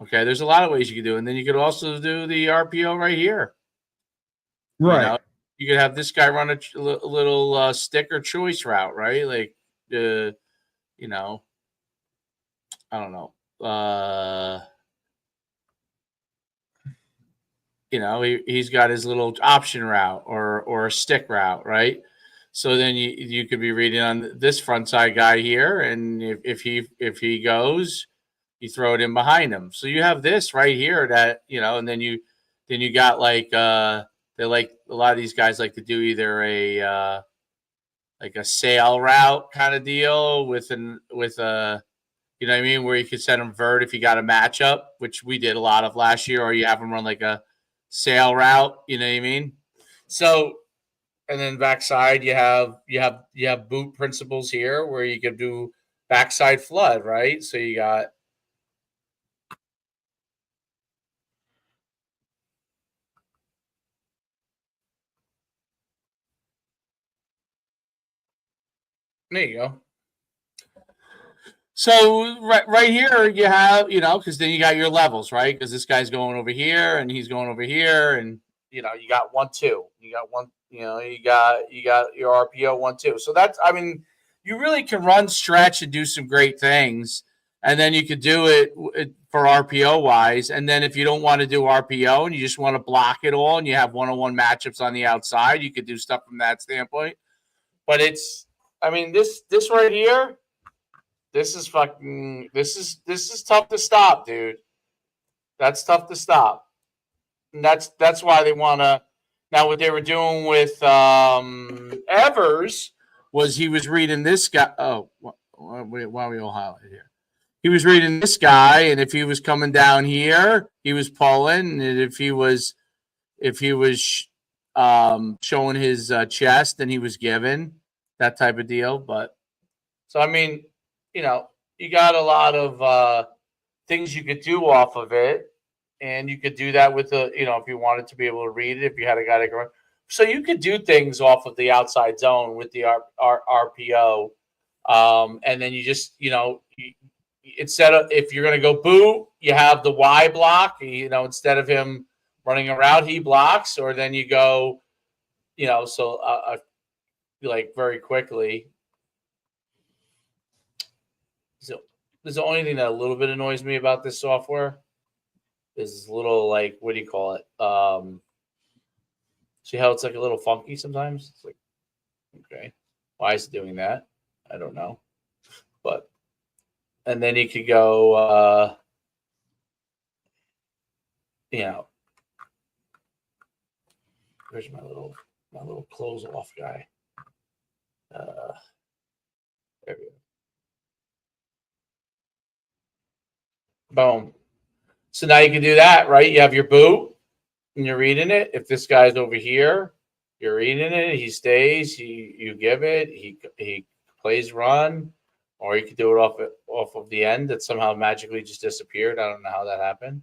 Okay, there's a lot of ways you can do it. And then you could also do the RPO right here. Right. You know, you could have this guy run a little stick or choice route, right? Like, you know, I don't know. You know, he's got his little option route or a stick route, right? So then you could be reading on this front side guy here, and if he goes, you throw it in behind him. So you have this right here that, you know, and then you got like they like a lot of these guys like to do either a like a sail route kind of deal with a you know what I mean, where you could send them vert if you got a matchup, which we did a lot of last year, or you have them run like a sail route, you know what I mean? So, and then backside you have boot principles here where you could do backside flood, right? So you got there you go. So right here you have, you know, because then you got your levels, right? Because this guy's going over here and he's going over here, and you know you got 1, 2, you got one, you know, you got your RPO 1, 2. So that's, I mean, you really can run stretch and do some great things, and then you could do it for RPO wise. And then if you don't want to do RPO and you just want to block it all, and you have one-on-one matchups on the outside, you could do stuff from that standpoint. But it's, I mean, this right here. This is fucking. This is tough to stop, dude. That's tough to stop. And that's why they want to. Now, what they were doing with Evers was he was reading this guy. Oh, why are we all highlighted here? He was reading this guy, and if he was coming down here, he was pulling, and if he was showing his chest, then he was giving, that type of deal. But so I mean, you know, you got a lot of things you could do off of it, and you could do that with you know, if you wanted to be able to read it, if you had a guy to go. So you could do things off of the outside zone with the RPO, and then you just, you know, instead of, if you're going to go boot, you have the Y block. You know, instead of him running around, he blocks, or then you go, you know, so like very quickly. So there's the only thing that a little bit annoys me about this software is this little, like, what do you call it? See how it's like a little funky sometimes? It's like, okay, why is it doing that? I don't know. But, and then you could go, you know, where's my little close off guy? There we go. Boom. So now you can do that, right? You have your boot and you're reading it. If this guy's over here, you're reading it. He stays. You give it. He plays run, or you could do it off of the end that somehow magically just disappeared. I don't know how that happened,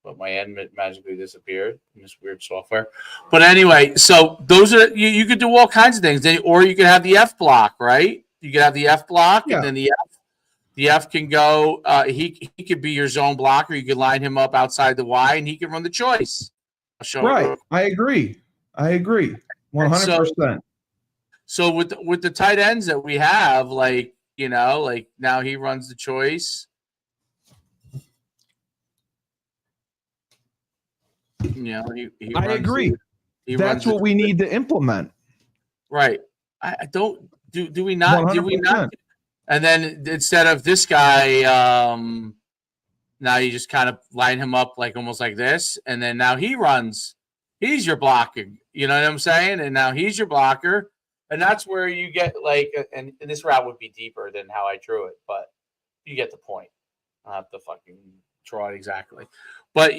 but my end magically disappeared in this weird software. But anyway, so those are, you could do all kinds of things. Or you could have the F block, right? You could have the F block, and then the F can go. He could be your zone blocker. You could line him up outside the Y, and he can run the choice. Right. I agree. 100%. So with the tight ends that we have, like, you know, like now he runs the choice. You know, I agree. That's what we need to implement. Right. I don't. Do we not? 100%. Do we not? And then instead of this guy, Now you just kind of line him up like almost like this, and then now he runs. He's your blocking. You know what I'm saying? And now he's your blocker, and that's where you get like. And this route would be deeper than how I drew it, but you get the point. I have to fucking draw it exactly. But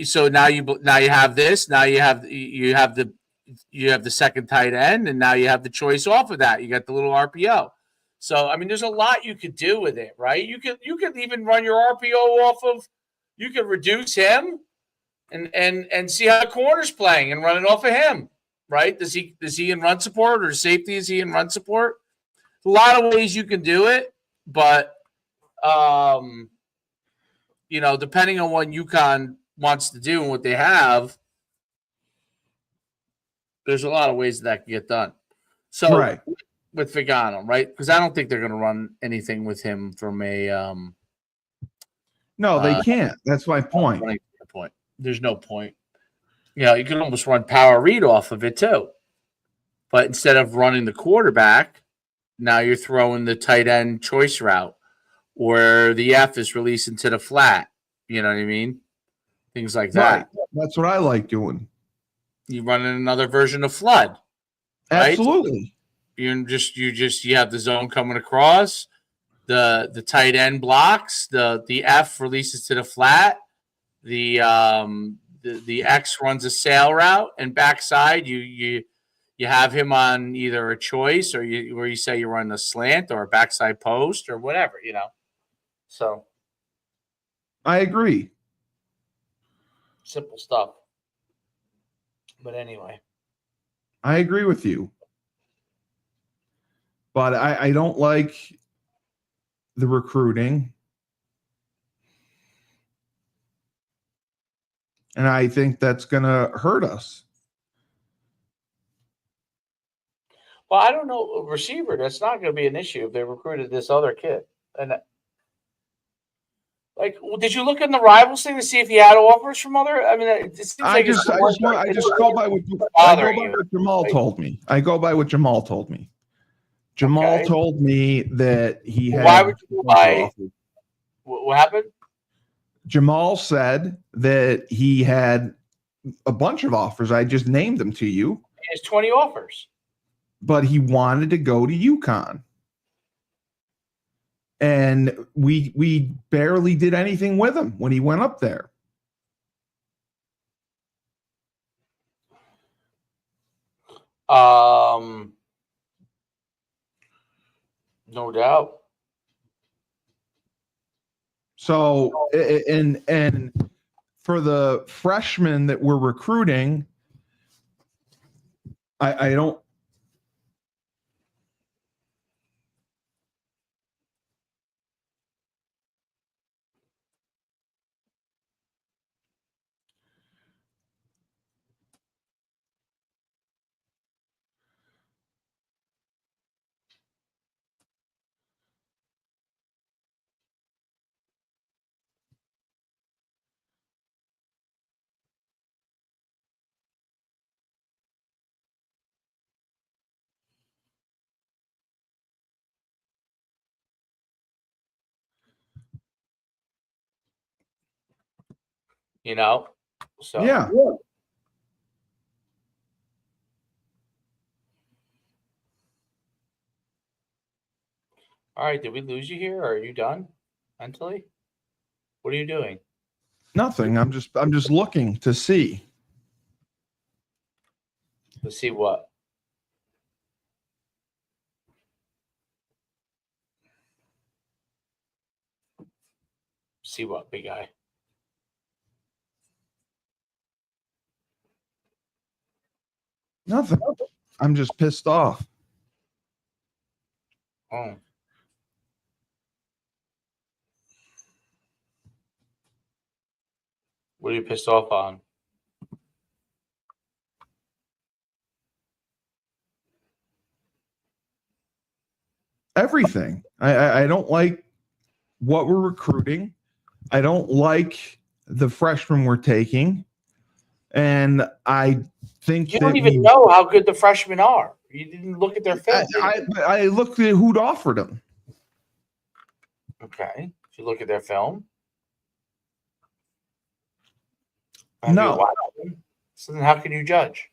so now you have this. Now you have the second tight end, and now you have the choice off of that. You got the little RPO. So I mean, there's a lot you could do with it, right? You could even run your RPO off of. You could reduce him, and see how the corner's playing and run it off of him, right? Does he in run support or safety? Is he in run support? A lot of ways you can do it, but depending on what UConn wants to do and what they have, there's a lot of ways that can get done. So right. With Vigano, right? Because I don't think they're going to run anything with him from a. No, they can't. That's my point. There's no point. You can almost run power read off of it too, but instead of running the quarterback, now you're throwing the tight end choice route, or the F is releasing to the flat. You know what I mean? Things like that. Right. That's what I like doing. You run in another version of flood. Right? Absolutely. You have the zone coming across, the tight end blocks, the F releases to the flat, the X runs a sail route, and backside you have him on either a choice or where you say you run a slant or a backside post or whatever, So I agree. Simple stuff. But anyway. I agree with you. But I don't like the recruiting. And I think that's going to hurt us. Well, I don't know. Receiver, that's not going to be an issue if they recruited this other kid. And did you look in the rivals thing to see if he had offers from other? I mean, it seems I just go by what Jamal told me. I go by what Jamal told me. Jamal told me that he had. Why would you buy? What happened? Jamal said that he had a bunch of offers. I just named them to you. He has 20 offers. But he wanted to go to UConn. And we barely did anything with him when he went up there. No doubt. So, and for the freshmen that we're recruiting, I don't. So yeah. All right, did we lose you here, or are you done mentally? What are you doing? Nothing. I'm just looking to see. To see what? See what, big guy? Nothing. I'm just pissed off. Oh. What are you pissed off on? Everything. I don't like what we're recruiting. I don't like the freshmen we're taking. And I think you don't even know how good the freshmen are. You didn't look at their film. I looked at who'd offered them. Okay. If you look at their film. Have you No. watched him? So then how can you judge?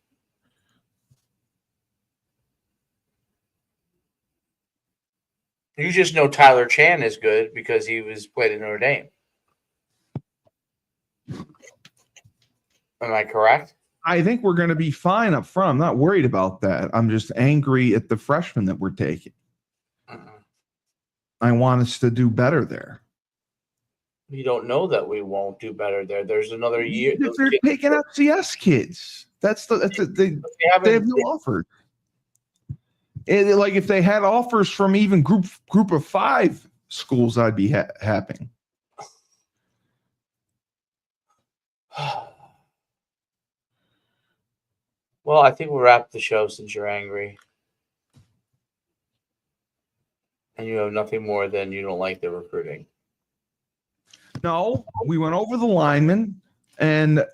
You just know Tyler Chan is good because he was played at Notre Dame. Am I correct? I think we're going to be fine up front. I'm not worried about that. I'm just angry at the freshmen that we're taking. I want us to do better there. You don't know that we won't do better there. There's another year. If they're taking FCS kids, they have no offer. Like if they had offers from even group of 5 schools, I'd be happy. Well, I think we'll wrap the show since you're angry. And you have nothing more than you don't like the recruiting. No, we went over the linemen, and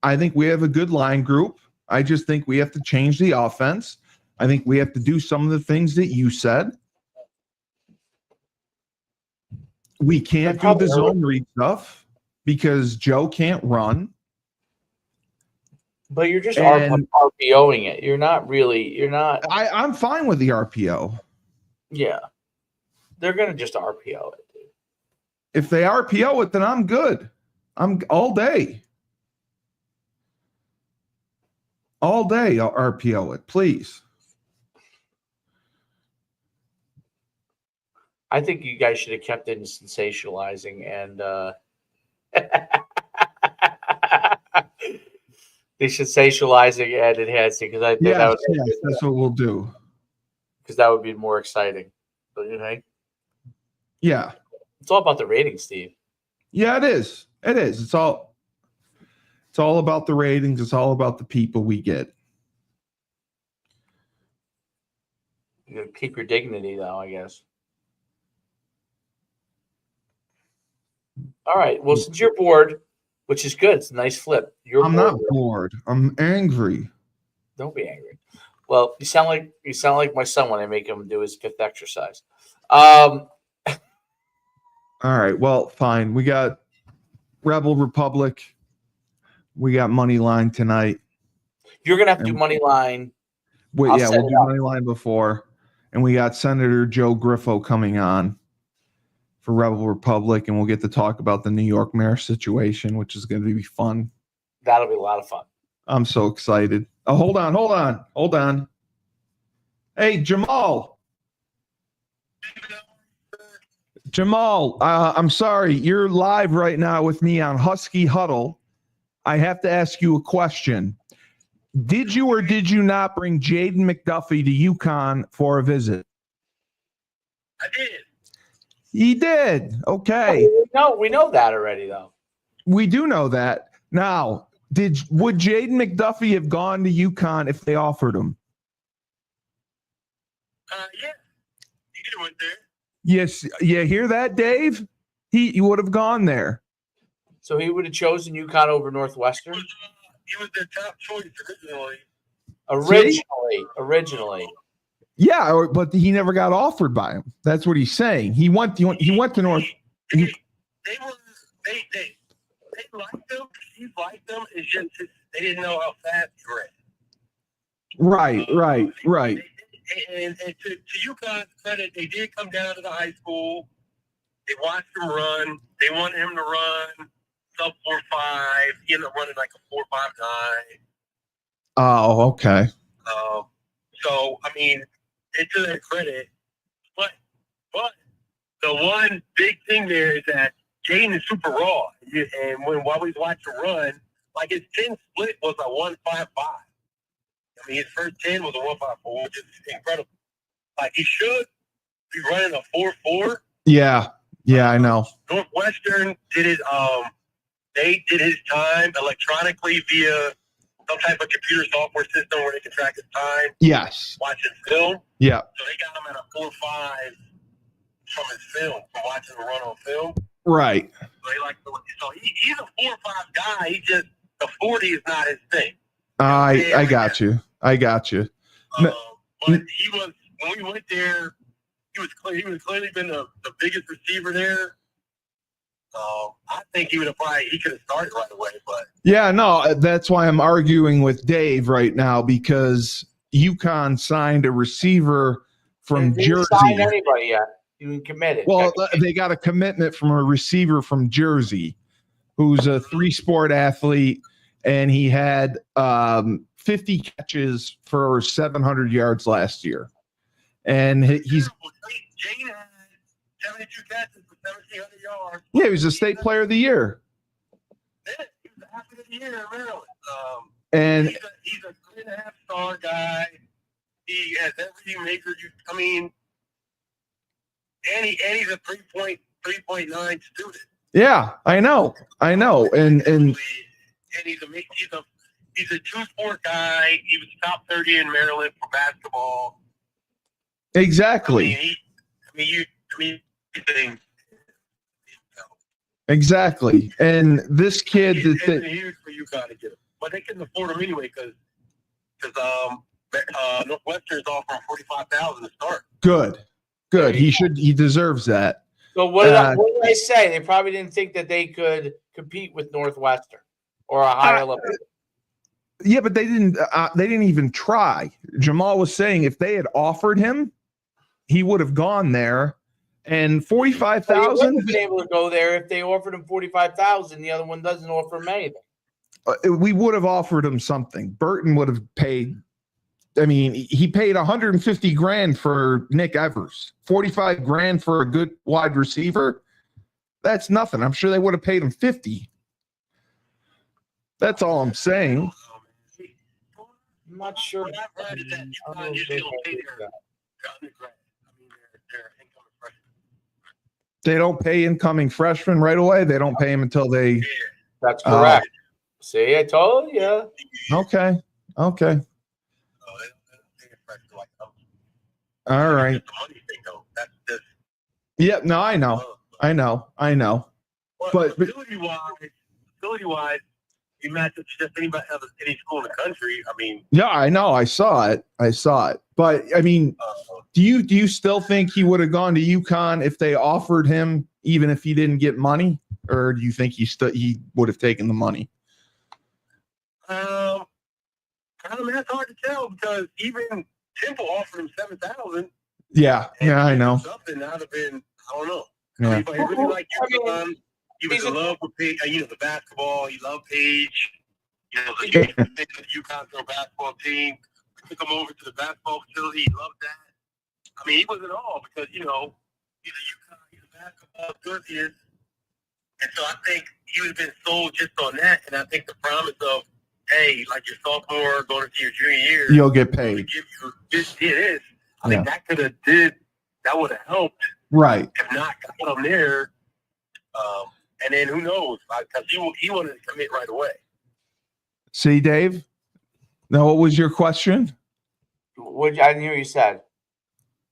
I think we have a good line group. I just think we have to change the offense. I think we have to do some of the things that you said. We can't do the zone read stuff because Joe can't run. But you're just RPOing it. You're not. I'm fine with the RPO. Yeah. They're going to just RPO it. Dude. If they RPO it, then I'm good. I'm all day. All day I'll RPO it, please. I think you guys should have kept it in sensationalizing and they sensationalizing and enhancing because I think that's what we'll do. Because that would be more exciting. Don't you think? Yeah. It's all about the ratings, Steve. Yeah, it is. It is. It's all about the ratings. It's all about the people we get. You gotta keep your dignity though, I guess. All right. Well, since you're bored, which is good, it's a nice flip. I'm not bored. I'm angry. Don't be angry. Well, you sound like my son when I make him do his 5th exercise. All right. Well, fine. We got Rebel Republic. We got money line tonight. You're gonna have to do money line. We'll do money line before, and we got Senator Joe Griffo coming on for Rebel Republic, and we'll get to talk about the New York mayor situation, which is going to be fun. That'll be a lot of fun. I'm so excited. Oh, hold on. Hey, Jamal. I'm sorry. You're live right now with me on Husky Huddle. I have to ask you a question. Did you or did you not bring Jaden McDuffie to UConn for a visit? I did. He did. Okay. We know that already, though. We do know that. Now, would Jaden McDuffie have gone to UConn if they offered him? Yeah. He could have went there. Yes. You hear that, Dave? He would have gone there. So he would have chosen UConn over Northwestern? He was the top choice originally. Originally. Yeah, but he never got offered by him. That's what he's saying. He went to North. They liked him. He liked them. It's just they didn't know how fast he ran. Right. And to UConn's credit, they did come down to the high school. They watched him run. They wanted him to run sub 4.5. He ended up running like a 4.59. Oh, okay. So I mean, it's to their credit, but the one big thing there is that Jaden is super raw, and while we watch him run, like his 10 split was a 1.55. I mean, his first 10 was a 1.54, which is incredible. Like he should be running a 4.4. Yeah, I know. Northwestern did it. They did his time electronically via some type of computer software system where they can track his time. Yes. Watching film. Yeah. So they got him at a 4.5 from his film, from watching him run on film. Right. So he's a 4.5 guy. He just the 40 is not his thing. I got you. But he was when we went there. He was clearly been the biggest receiver there. I think he could have started right away, but Yeah, no, that's why I'm arguing with Dave right now, because UConn signed a receiver from They didn't Jersey. sign anybody yet. Even committed. Well, they got a commitment from a receiver from Jersey who's a 3-sport athlete, and he had 50 catches for 700 yards last year. And he's Jane had 72 catches for 1,700 yards. Yeah, he was a state player of the year. Yeah, he was half of the year in Maryland. And he's a 3.5-star guy. He has everything major. I mean, and he's a 3.9 student. yeah, I know, and he's a 2-sport guy. He was top 30 in Maryland for basketball. exactly, exactly. And this kid It's huge for UConn to get him, but they couldn't afford him anyway because Northwestern's offering $45,000 to start. Good. He deserves that. So what did I say? They probably didn't think that they could compete with Northwestern or a higher level. Yeah, but they didn't even try. Jamal was saying if they had offered him, he would have gone there. And 45,000. He would have been able to go there if they offered him 45,000. The other one doesn't offer him anything. We would have offered him something. Burton would have paid. I mean, he paid 150 grand for Nick Evers, 45 grand for a good wide receiver. That's nothing. I'm sure they would have paid him 50. That's all I'm saying. I'm not sure. What I've heard is that UConn usually don't pay their undergrad. Their incoming freshmen. They don't pay incoming freshmen right away. They don't pay him until they. Yeah. That's correct. See, I told you. Okay. All right. Yep. No, I know. But facility-wise, you match up to just any school in the country. I mean, yeah, I know. I saw it. But I mean, do you still think he would have gone to UConn if they offered him, even if he didn't get money, or do you think he would have taken the money? That's hard to tell because even Temple offered him $7,000. Yeah, I know. Something out of been, I don't know. Yeah. He really liked UConn. He was in love with Paige, the basketball. He loved Paige. The UConn basketball team. We took him over to the basketball facility. He loved that. I mean, he was in awe because he's a UConn, he's a basketball enthusiast. And so I think he would have been sold just on that. And I think the promise of, hey, like your sophomore going into your junior year, you'll get paid. Give you this. I think that would have helped. Right. If not, got him there. And then who knows? Because he wanted to commit right away. See, Dave? Now, what was your question? I didn't hear what you said.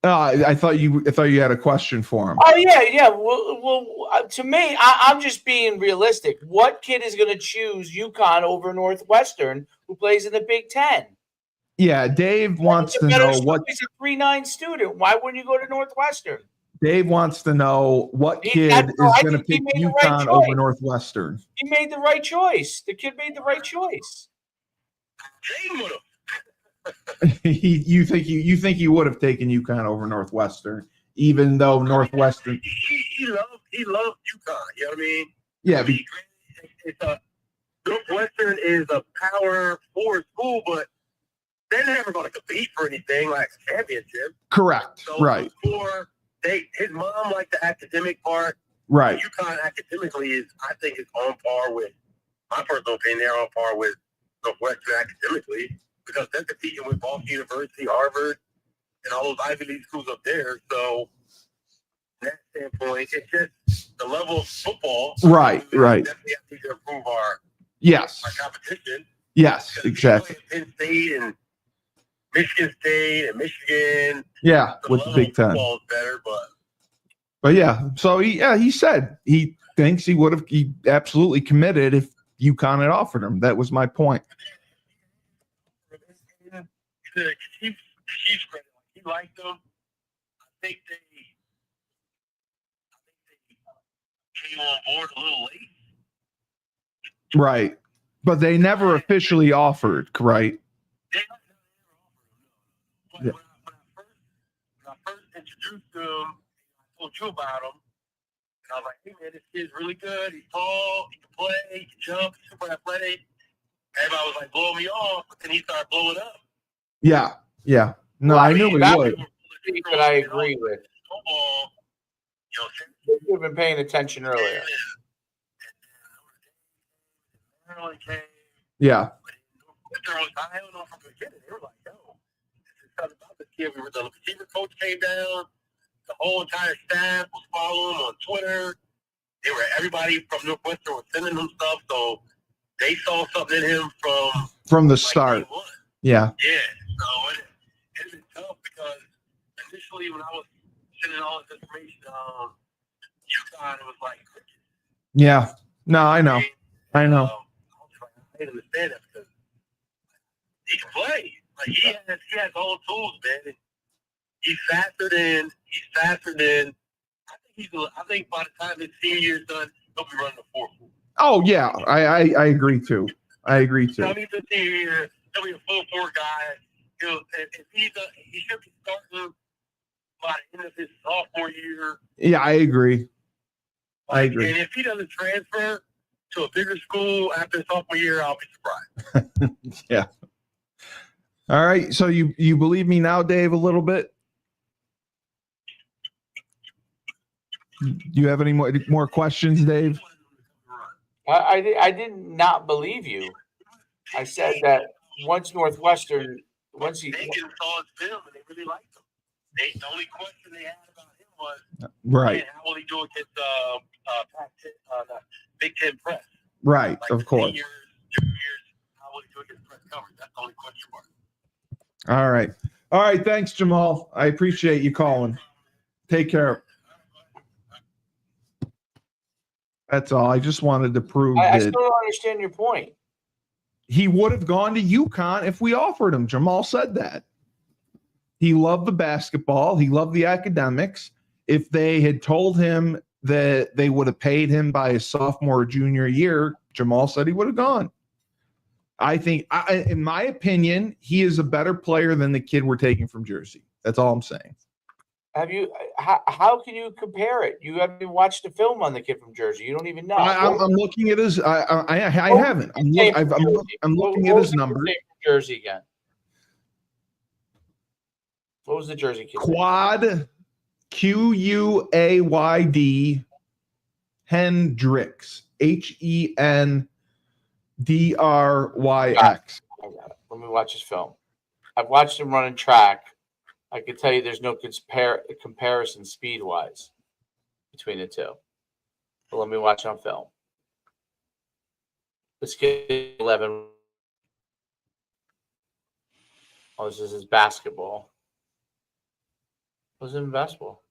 I thought you had a question for him. Oh yeah. Well, to me, I'm just being realistic. What kid is going to choose UConn over Northwestern, who plays in the Big Ten? Yeah, Dave wants to know what. He's a 3.9 student. Why wouldn't you go to Northwestern? Dave wants to know what kid is going to pick UConn over Northwestern. He made the right choice. The kid made the right choice. Jane would have. You think he would have taken UConn over Northwestern, even though Northwestern. He loved UConn. You know what I mean? Yeah. Northwestern is a Power 4 school, but they're never going to compete for anything like a championship. Correct. So right. His mom liked the academic part. Right. UConn academically I think is on par with, my personal opinion, they're on par with Northwestern academically because they're competing with Boston University, Harvard, and all those Ivy League schools up there. So, from that standpoint, it's just the level of football. Right. We definitely have to improve our competition. Yes, exactly. Penn State and Michigan State and Michigan. Yeah, with the Big Ten. Football is better, but yeah. So he said he thinks he absolutely committed if UConn had offered him. That was my point. He liked them. I think they came on board a little late. Right. But they never officially offered, right? When I first introduced him, I told you about him. And I was like, hey, man, this kid's really good. He's tall. He can play. He can jump. He's super athletic. Everybody was like blowing me off, but then he started blowing up. Yeah. Yeah. No, I knew he would. But I agree with. Football, You've been paying attention earlier. Yeah. I don't know from the beginning. They were like, yo, this is something about this kid. The receiver coach came down. The whole entire staff was following him on Twitter. Everybody from Northwestern was sending him stuff, so they saw something in him from the start. Yeah. Yeah. So it's been tough because initially when I was sending all this information on UConn, it was like crickets. Yeah. No, I know. I know. I didn't understand that because he can play. Like he has all the tools, man. He's faster than. I think by the time his senior year's done, he'll be running a 4.4. Oh yeah, I agree too. I agree too. I mean, the senior year, he'll be a 4.4 guy. He should be starting by the end of his sophomore year. Yeah, I agree. I agree. And if he doesn't transfer to a bigger school after his sophomore year, I'll be surprised. Yeah. All right. So you believe me now, Dave, a little bit? Do you have any more questions, Dave? I did not believe you. I said that once Northwestern, once he saw his film and they really liked him. The only question they had about him was, right, how will he do against Big Ten press? Right, like of course. Seniors, juniors, how will he do against press coverage? That's the only question mark. All right. Thanks, Jamal. I appreciate you calling. Take care. That's all. I just wanted to prove I that still don't understand your point. he would have gone to UConn if we offered him. Jamal said that. He loved the basketball. He loved the academics. If they had told him that they would have paid him by his sophomore or junior year, Jamal said he would have gone. I think, in my opinion, he is a better player than the kid we're taking from Jersey. That's all I'm saying. Have you? How can you compare it? You haven't even watched the film on the kid from Jersey. You don't even know. I'm looking at his. I haven't. I'm looking at his numbers. Jersey again. What was the Jersey kid? Quad, Quayd, Hendricks, Hendryx. I got it. Let me watch his film. I've watched him running track. I can tell you there's no comparison speed-wise between the two. But let me watch on film. This kid 11. Oh, this is his basketball. Was it in basketball?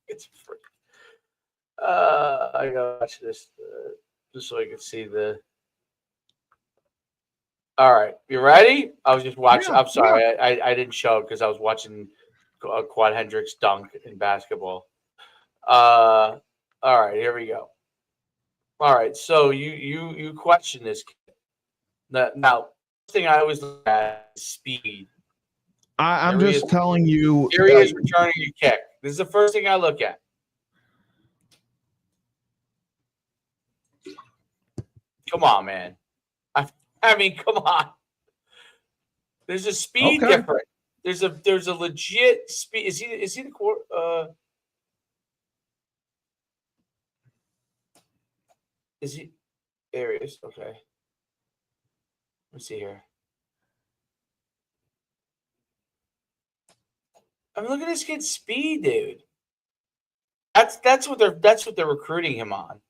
It's free. I gotta watch this just so I can see the. All right, you ready? I was just watching. I'm sorry, I didn't show it because I was watching Quad Hendricks dunk in basketball. All right, here we go. All right, so you question this kid. Now, the thing I always look at is speed. I'm just telling you. Here he is returning your kick. This is the first thing I look at. Come on, man. I mean, come on. There's a speed difference. There's a legit speed. Is he the core? Is he? There he is. Okay. Let me see here. I mean, look at this kid's speed, dude. That's what they're recruiting him on.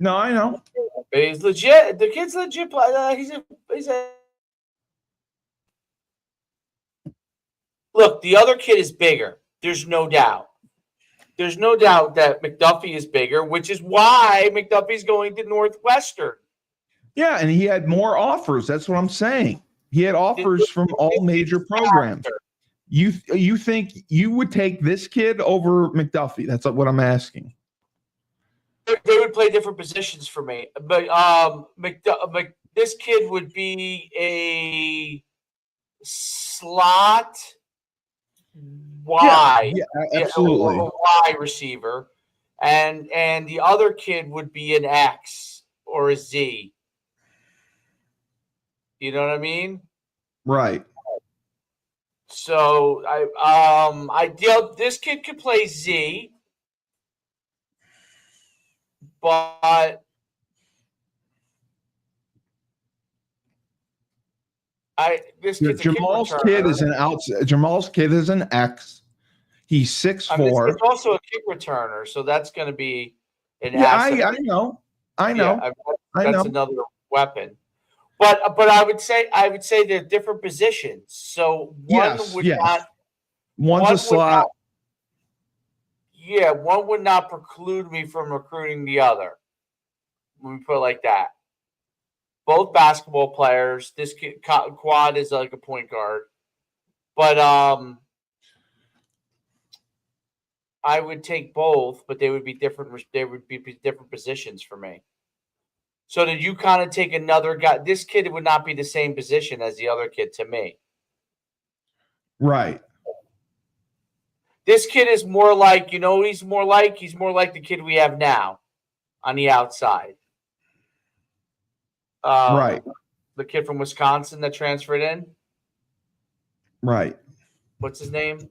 No, I know. He's legit. The kid's legit. He's a. Look, the other kid is bigger. There's no doubt. There's no doubt that McDuffie is bigger, which is why McDuffie's going to Northwestern. Yeah, and he had more offers. That's what I'm saying. He had offers from all major programs. You think you would take this kid over McDuffie? That's what I'm asking. They would play different positions for me, but this kid would be a slot Y, absolutely, a Y receiver, and the other kid would be an X or a Z. You know what I mean? Right. So this kid could play Z, but Jamal's kid is Jamal's kid is an X. He's 6'4". It's also a kick returner, so that's going to be an asset. I know. Yeah, that's another weapon. But I would say they're different positions. So one's a slot. One would not preclude me from recruiting the other. When we put it like that. Both basketball players. This kid, Quad is like a point guard, but I would take both, but they would be different. They would be different positions for me. So did you kind of take another guy? This kid would not be the same position as the other kid to me. Right. This kid is more like, he's more like the kid we have now on the outside. Right. The kid from Wisconsin that transferred in. Right. What's his name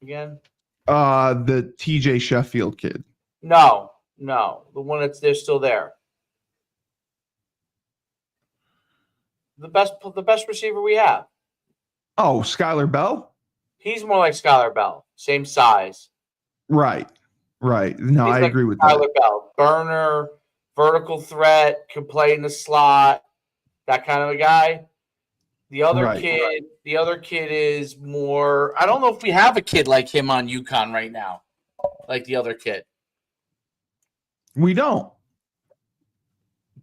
again? The TJ Sheffield kid. No. The one they're still there. The best receiver we have. Oh, Skylar Bell? He's more like Skylar Bell. Same size. Right. No, I agree with Skylar that. Bell. Burner, vertical threat, can play in the slot, that kind of a guy. The other kid is more. I don't know if we have a kid like him on UConn right now, like the other kid. We don't.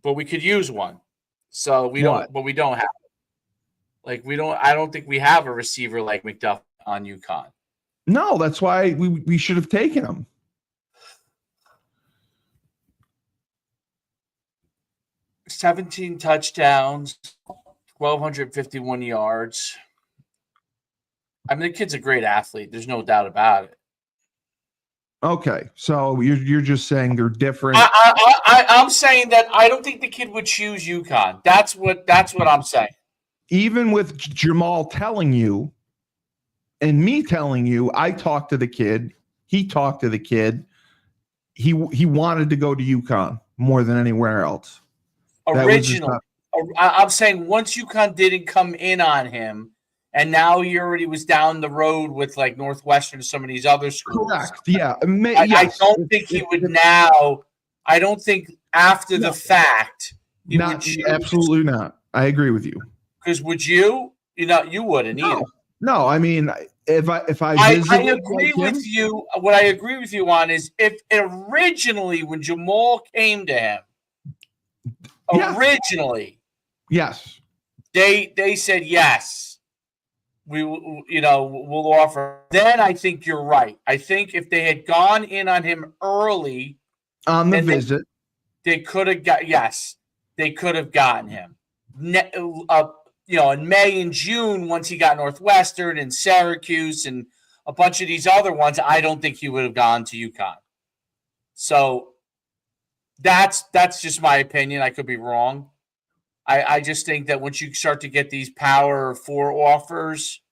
But we could use one. So we don't, but we don't have it. I don't think we have a receiver like McDuffie on UConn. No, that's why we should have taken him. $17 touchdowns, 1,251 yards. I mean, the kid's a great athlete. There's no doubt about it. Okay, so you're just saying they're different. I'm saying that I don't think the kid would choose UConn. That's what I'm saying. Even with Jamal telling you and me telling you, I talked to the kid. He talked to the kid. He wanted to go to UConn more than anywhere else. Originally, I'm saying once UConn didn't come in on him, and now he already was down the road with like Northwestern and some of these other schools. Correct. Yeah. I don't think he would now. I don't think after the fact. Absolutely not. I agree with you. Because would you? You wouldn't either. No, I mean, if I agree with you. What I agree with you on is if originally when Jamal came to him, yes, they said yes. We'll offer. Then I think you're right. I think if they had gone in on him early on the visit, they could have they could have gotten him. In May and June, once he got Northwestern and Syracuse and a bunch of these other ones, I don't think he would have gone to UConn. So that's just my opinion. I could be wrong. I just think that once you start to get these Power 4 offers,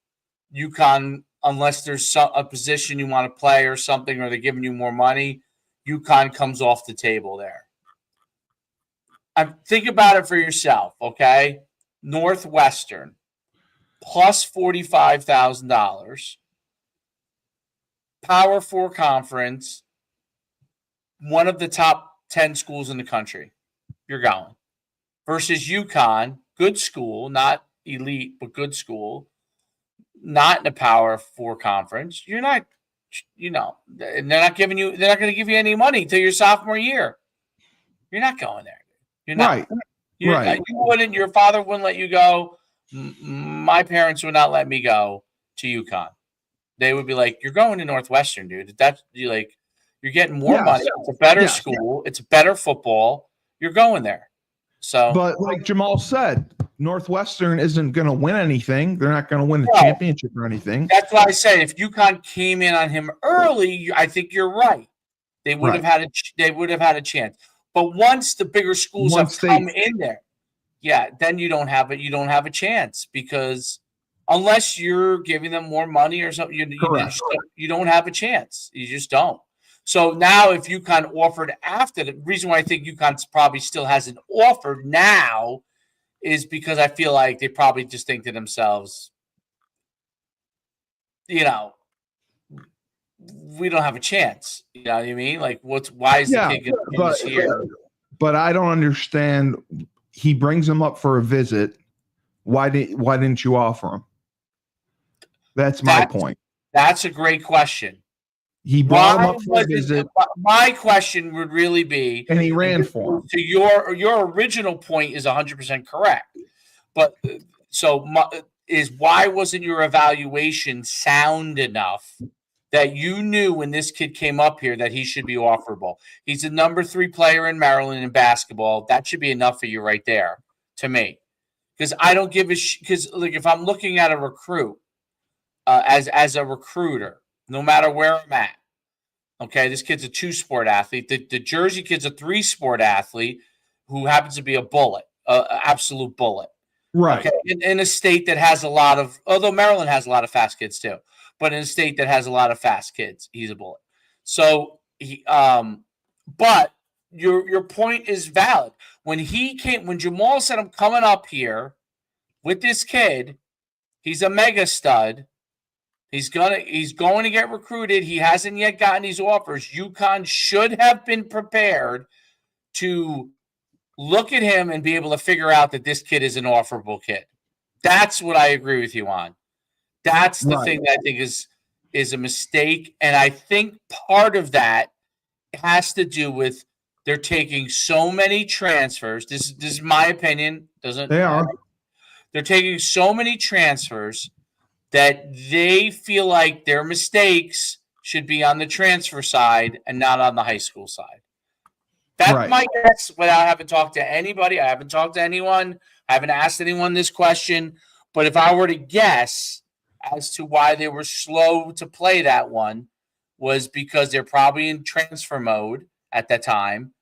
UConn, unless there's a position you want to play or something, or they're giving you more money, UConn comes off the table there. Think about it for yourself, okay? Northwestern, plus $45,000. Power 4 conference, one of the top 10 schools in the country. You're going. Versus UConn, good school, not elite, but good school, not in the Power 4 conference. You're not and they're not going to give you any money till your sophomore year. You're not going there. You're not. Right. You wouldn't. Your father wouldn't let you go. My parents would not let me go to UConn. They would be like, "You're going to Northwestern, dude. You're getting more money. It's a better school. It's better football. You're going there." So, but like Jamal said, Northwestern isn't going to win anything. They're not going to win the championship or anything. That's why I said if UConn came in on him early, I think you're right. They would have had a chance. But once the bigger schools have come in there, then you don't have it. You don't have a chance because unless you're giving them more money or something, you don't have a chance. You just don't. So now if UConn offered after, the reason why I think UConn probably still hasn't offered now is because I feel like they probably just think to themselves, we don't have a chance. You know what I mean? Like, why is the kid going to here? But I don't understand. He brings him up for a visit. Why didn't you offer him? That's my point. That's a great question. He brought him up for a visit. My question would really be, and he ran for him. So your original point is 100% correct. But why wasn't your evaluation sound enough that you knew when this kid came up here that he should be offerable? He's the number 3 player in Maryland in basketball. That should be enough for you right there, to me. Because I don't give a because if I'm looking at a recruit as a recruiter, no matter where I'm at, okay, this kid's a 2-sport athlete. The Jersey kid's a 3-sport athlete who happens to be a bullet, absolute bullet. Right. Okay? In a state that has a lot of, although Maryland has a lot of fast kids too, but in a state that has a lot of fast kids, he's a bullet. So but your point is valid. When Jamal said, "I'm coming up here with this kid, he's a mega stud. He's going to get recruited. He hasn't yet gotten these offers." UConn should have been prepared to look at him and be able to figure out that this kid is an offerable kid. That's what I agree with you on. That's the thing that I think is a mistake. And I think part of that has to do with they're taking so many transfers. This is my opinion. They are. They're taking so many transfers that they feel like their mistakes should be on the transfer side and not on the high school side. That's my guess without having talked to anybody. I haven't talked to anyone. I haven't asked anyone this question. But if I were to guess as to why they were slow to play that one was because they're probably in transfer mode at that time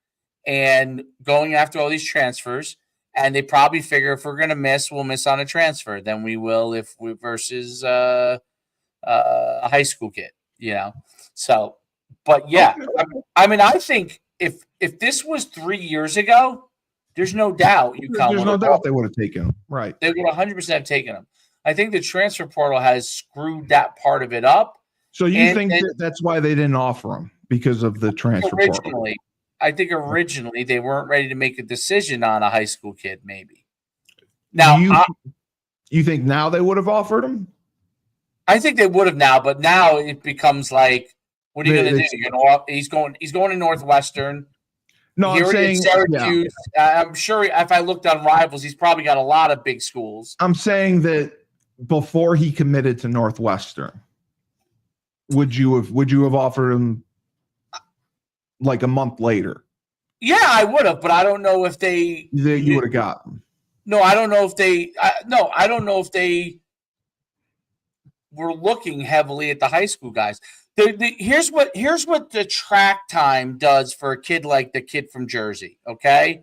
and going after all these transfers. And they probably figure if we're going to miss, we'll miss on a transfer. Then we will if we versus a high school kid, So, but yeah, I mean, I think if this was 3 years ago, there's no doubt There's no doubt they would have taken him. Right. They would 100% have taken him. I think the transfer portal has screwed that part of it up. So you think that's why they didn't offer him because of the transfer portal? I think originally they weren't ready to make a decision on a high school kid, maybe. Now, you think now they would have offered him? I think they would have now, but now it becomes like, what are you going to do? He's going to Northwestern. No, I'm saying Syracuse. Yeah. I'm sure if I looked on Rivals, he's probably got a lot of big schools. I'm saying that before he committed to Northwestern, would you have offered him like a month later? Yeah, I would have, but I don't know if you would have gotten. No, I don't know if they. I don't know if they were looking heavily at the high school guys. Here's what the track time does for a kid like the kid from Jersey. Okay,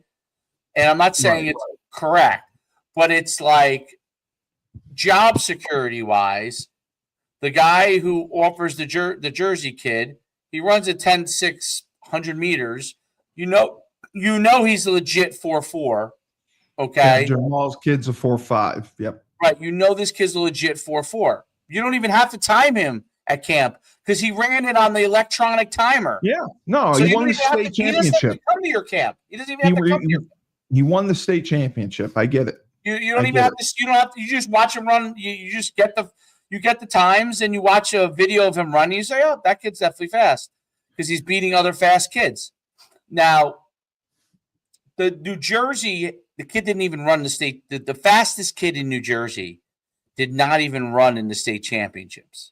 and I'm not saying it's correct, but it's like job security wise, the guy who offers the Jersey kid, he runs a 10.6 100 meters. You know he's a legit 4.4. Okay. Yeah, Jamal's kid's a 4.5. Yep. Right. You know this kid's a legit 4.4. You don't even have to time him at camp because he ran it on the electronic timer. Yeah. No, so he won the state championship. He doesn't have to come to your camp. He doesn't even have to come to your camp. He won the state championship. I get it. You don't even have to. You don't have to. You just watch him run. You just get the. you get the times and you watch a video of him running, you say, oh, that kid's definitely fast because he's beating other fast kids. Now, the New Jersey, the kid didn't even run the state. The fastest kid in New Jersey did not even run in the state championships.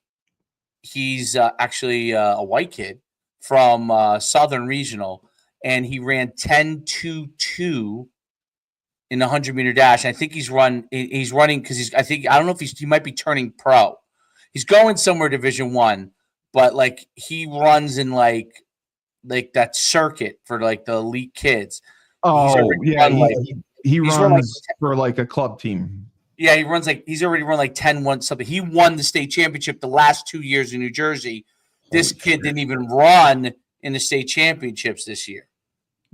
He's actually a white kid from Southern Regional, and he ran 10.22 in the 100-meter dash. I think he's running because I don't know if he might be turning pro. He's going somewhere Division I, but like he runs in like that circuit for like the elite kids. Oh yeah, he runs for like a club team. Yeah, he's already run like 10-1 something. He won the state championship the last 2 years in New Jersey. This kid didn't even run in the state championships this year.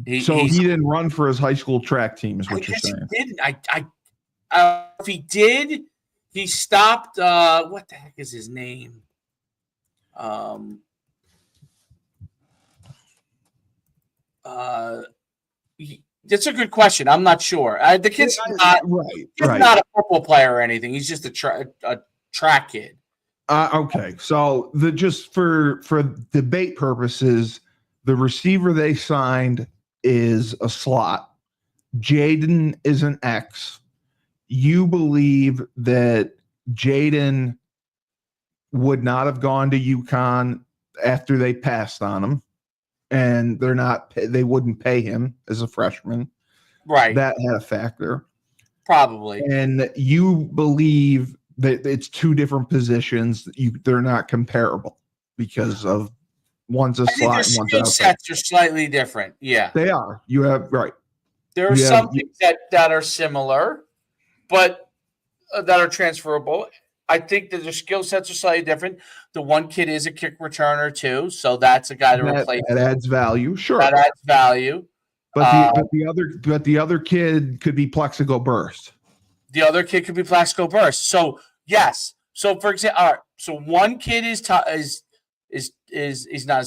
He didn't run for his high school track team, is what you're saying. He didn't. If he did, he stopped. What the heck is his name? That's a good question. I'm not sure. The kid's not a football player or anything. He's just a track kid. Okay, so just for debate purposes, the receiver they signed is a slot. Jaden is an X. You believe that Jaden would not have gone to UConn after they passed on him, and they wouldn't pay him as a freshman. Right. That had a factor. Probably. And you believe that it's two different positions. They're not comparable because of one's a slot and one's outside. Sets are slightly different. Yeah. They are. You have right. There are some things that are similar, but that are transferable. I think that their skill sets are slightly different. The one kid is a kick returner too, so that's a guy to replace. That adds value. Sure. That adds value. But the other kid could be Plexico Burst. The other kid could be Plexico Burst. So yes. So for example, all right. So one kid is not as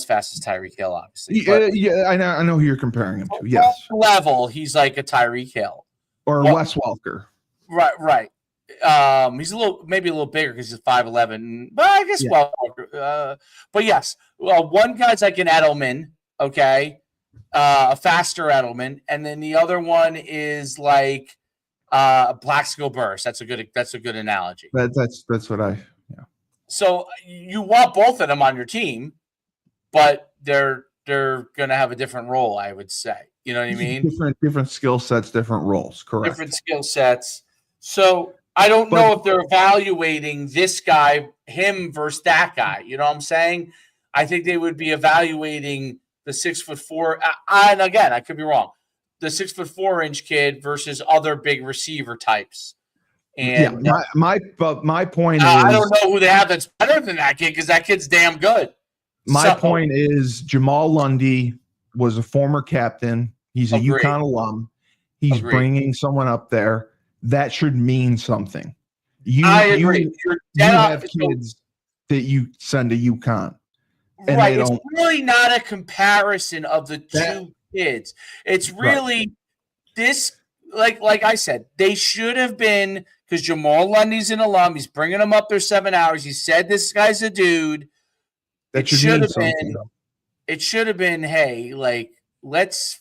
fast as Tyreek Hill, obviously. Yeah, I know who you're comparing him to. Yes. Level, he's like a Tyreek Hill or Wes Welker. Right. He's maybe a little bigger because he's 5'11", but I guess Welker. But yes, one guy's like an Edelman, okay, a faster Edelman, and then the other one is like a Plexico Burst. That's a good analogy. That's what I. So you want both of them on your team, but they're going to have a different role, I would say. You know what I mean? Different skill sets, different roles. Correct. Different skill sets. So I don't know if they're evaluating this guy, him versus that guy. You know what I'm saying? I think they would be evaluating the 6'4", and again, I could be wrong. The 6'4" kid versus other big receiver types. And my point is, I don't know who they have that's better than that kid because that kid's damn good. My point is Jamal Lundy was a former captain. He's a UConn alum. He's bringing someone up there. That should mean something. I agree. You have kids that you send to UConn. And right. It's really not a comparison of the two kids. It's really this, like I said, they should have been, because Jamal Lundy's an alum. He's bringing them up there 7 hours. He said this guy's a dude. It should have been, hey, like, let's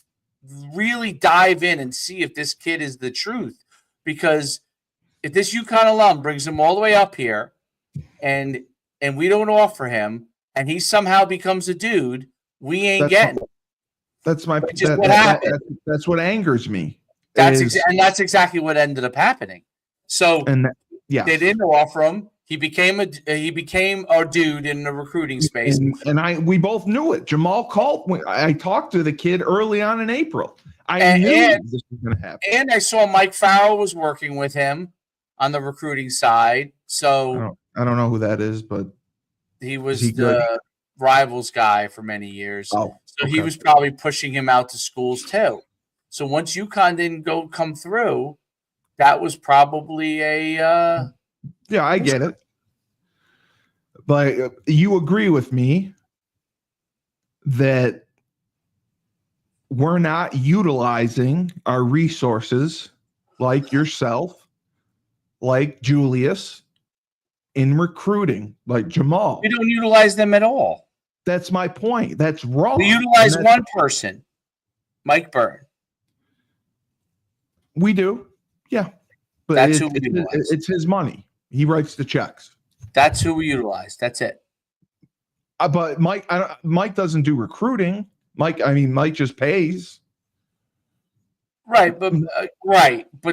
really dive in and see if this kid is the truth. Because if this UConn alum brings him all the way up here and we don't offer him and he somehow becomes a dude, we ain't getting him. That's what angers me. That's exactly what ended up happening. So they didn't offer him. He became a dude in the recruiting space. And we both knew it. Jamal called. I talked to the kid early on in April. I knew this was going to happen. And I saw Mike Farrell was working with him on the recruiting side. So I don't know who that is, but he was the Rivals guy for many years. He was probably pushing him out to schools too. So once UConn didn't come through, that was probably a I get it. But you agree with me that we're not utilizing our resources like yourself, like Julius, in recruiting, like Jamal. We don't utilize them at all. That's my point. That's wrong. We utilize one person, Mike Byrne. We do. Yeah. But That's who we utilize. It's his money. He writes the checks. That's who we utilize. That's it. But Mike doesn't do recruiting. Mike just pays. Right, but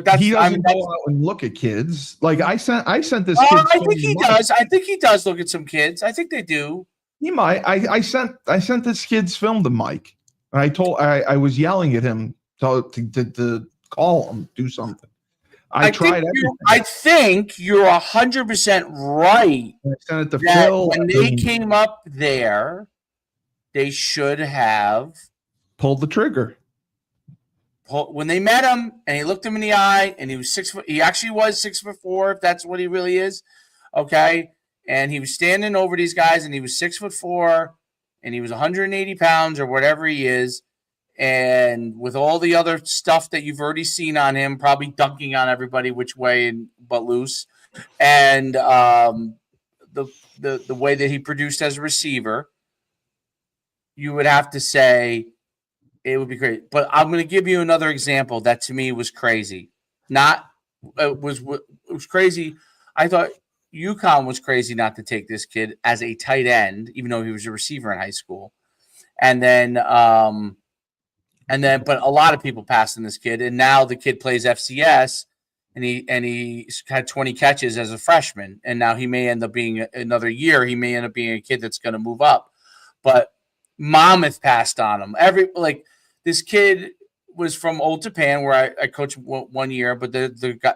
that's he doesn't go out and look at kids. Like I sent this kid. I think he does. I think he does look at some kids. I think they do. He might. I sent this kid's film to Mike. And I was yelling at him to call him, do something. I tried everything. I think you're 100% right. I sent it to that Phil. When they came up there, they should have pulled the trigger. When they met him and he looked him in the eye and he was 6 foot, he actually was 6'4", if that's what he really is. Okay. And he was standing over these guys and he was 6'4" and he was 180 pounds or whatever he is. And with all the other stuff that you've already seen on him, probably dunking on everybody which way but loose. And the way that he produced as a receiver, you would have to say, it would be great. But I'm going to give you another example that to me was crazy. It was crazy. I thought UConn was crazy not to take this kid as a tight end, even though he was a receiver in high school. And then, but a lot of people passed on this kid. And now the kid plays FCS and he had 20 catches as a freshman. And now he may end up being another year. He may end up being a kid that's going to move up. But Monmouth passed on him. This kid was from Old Japan, where I coached 1 year, but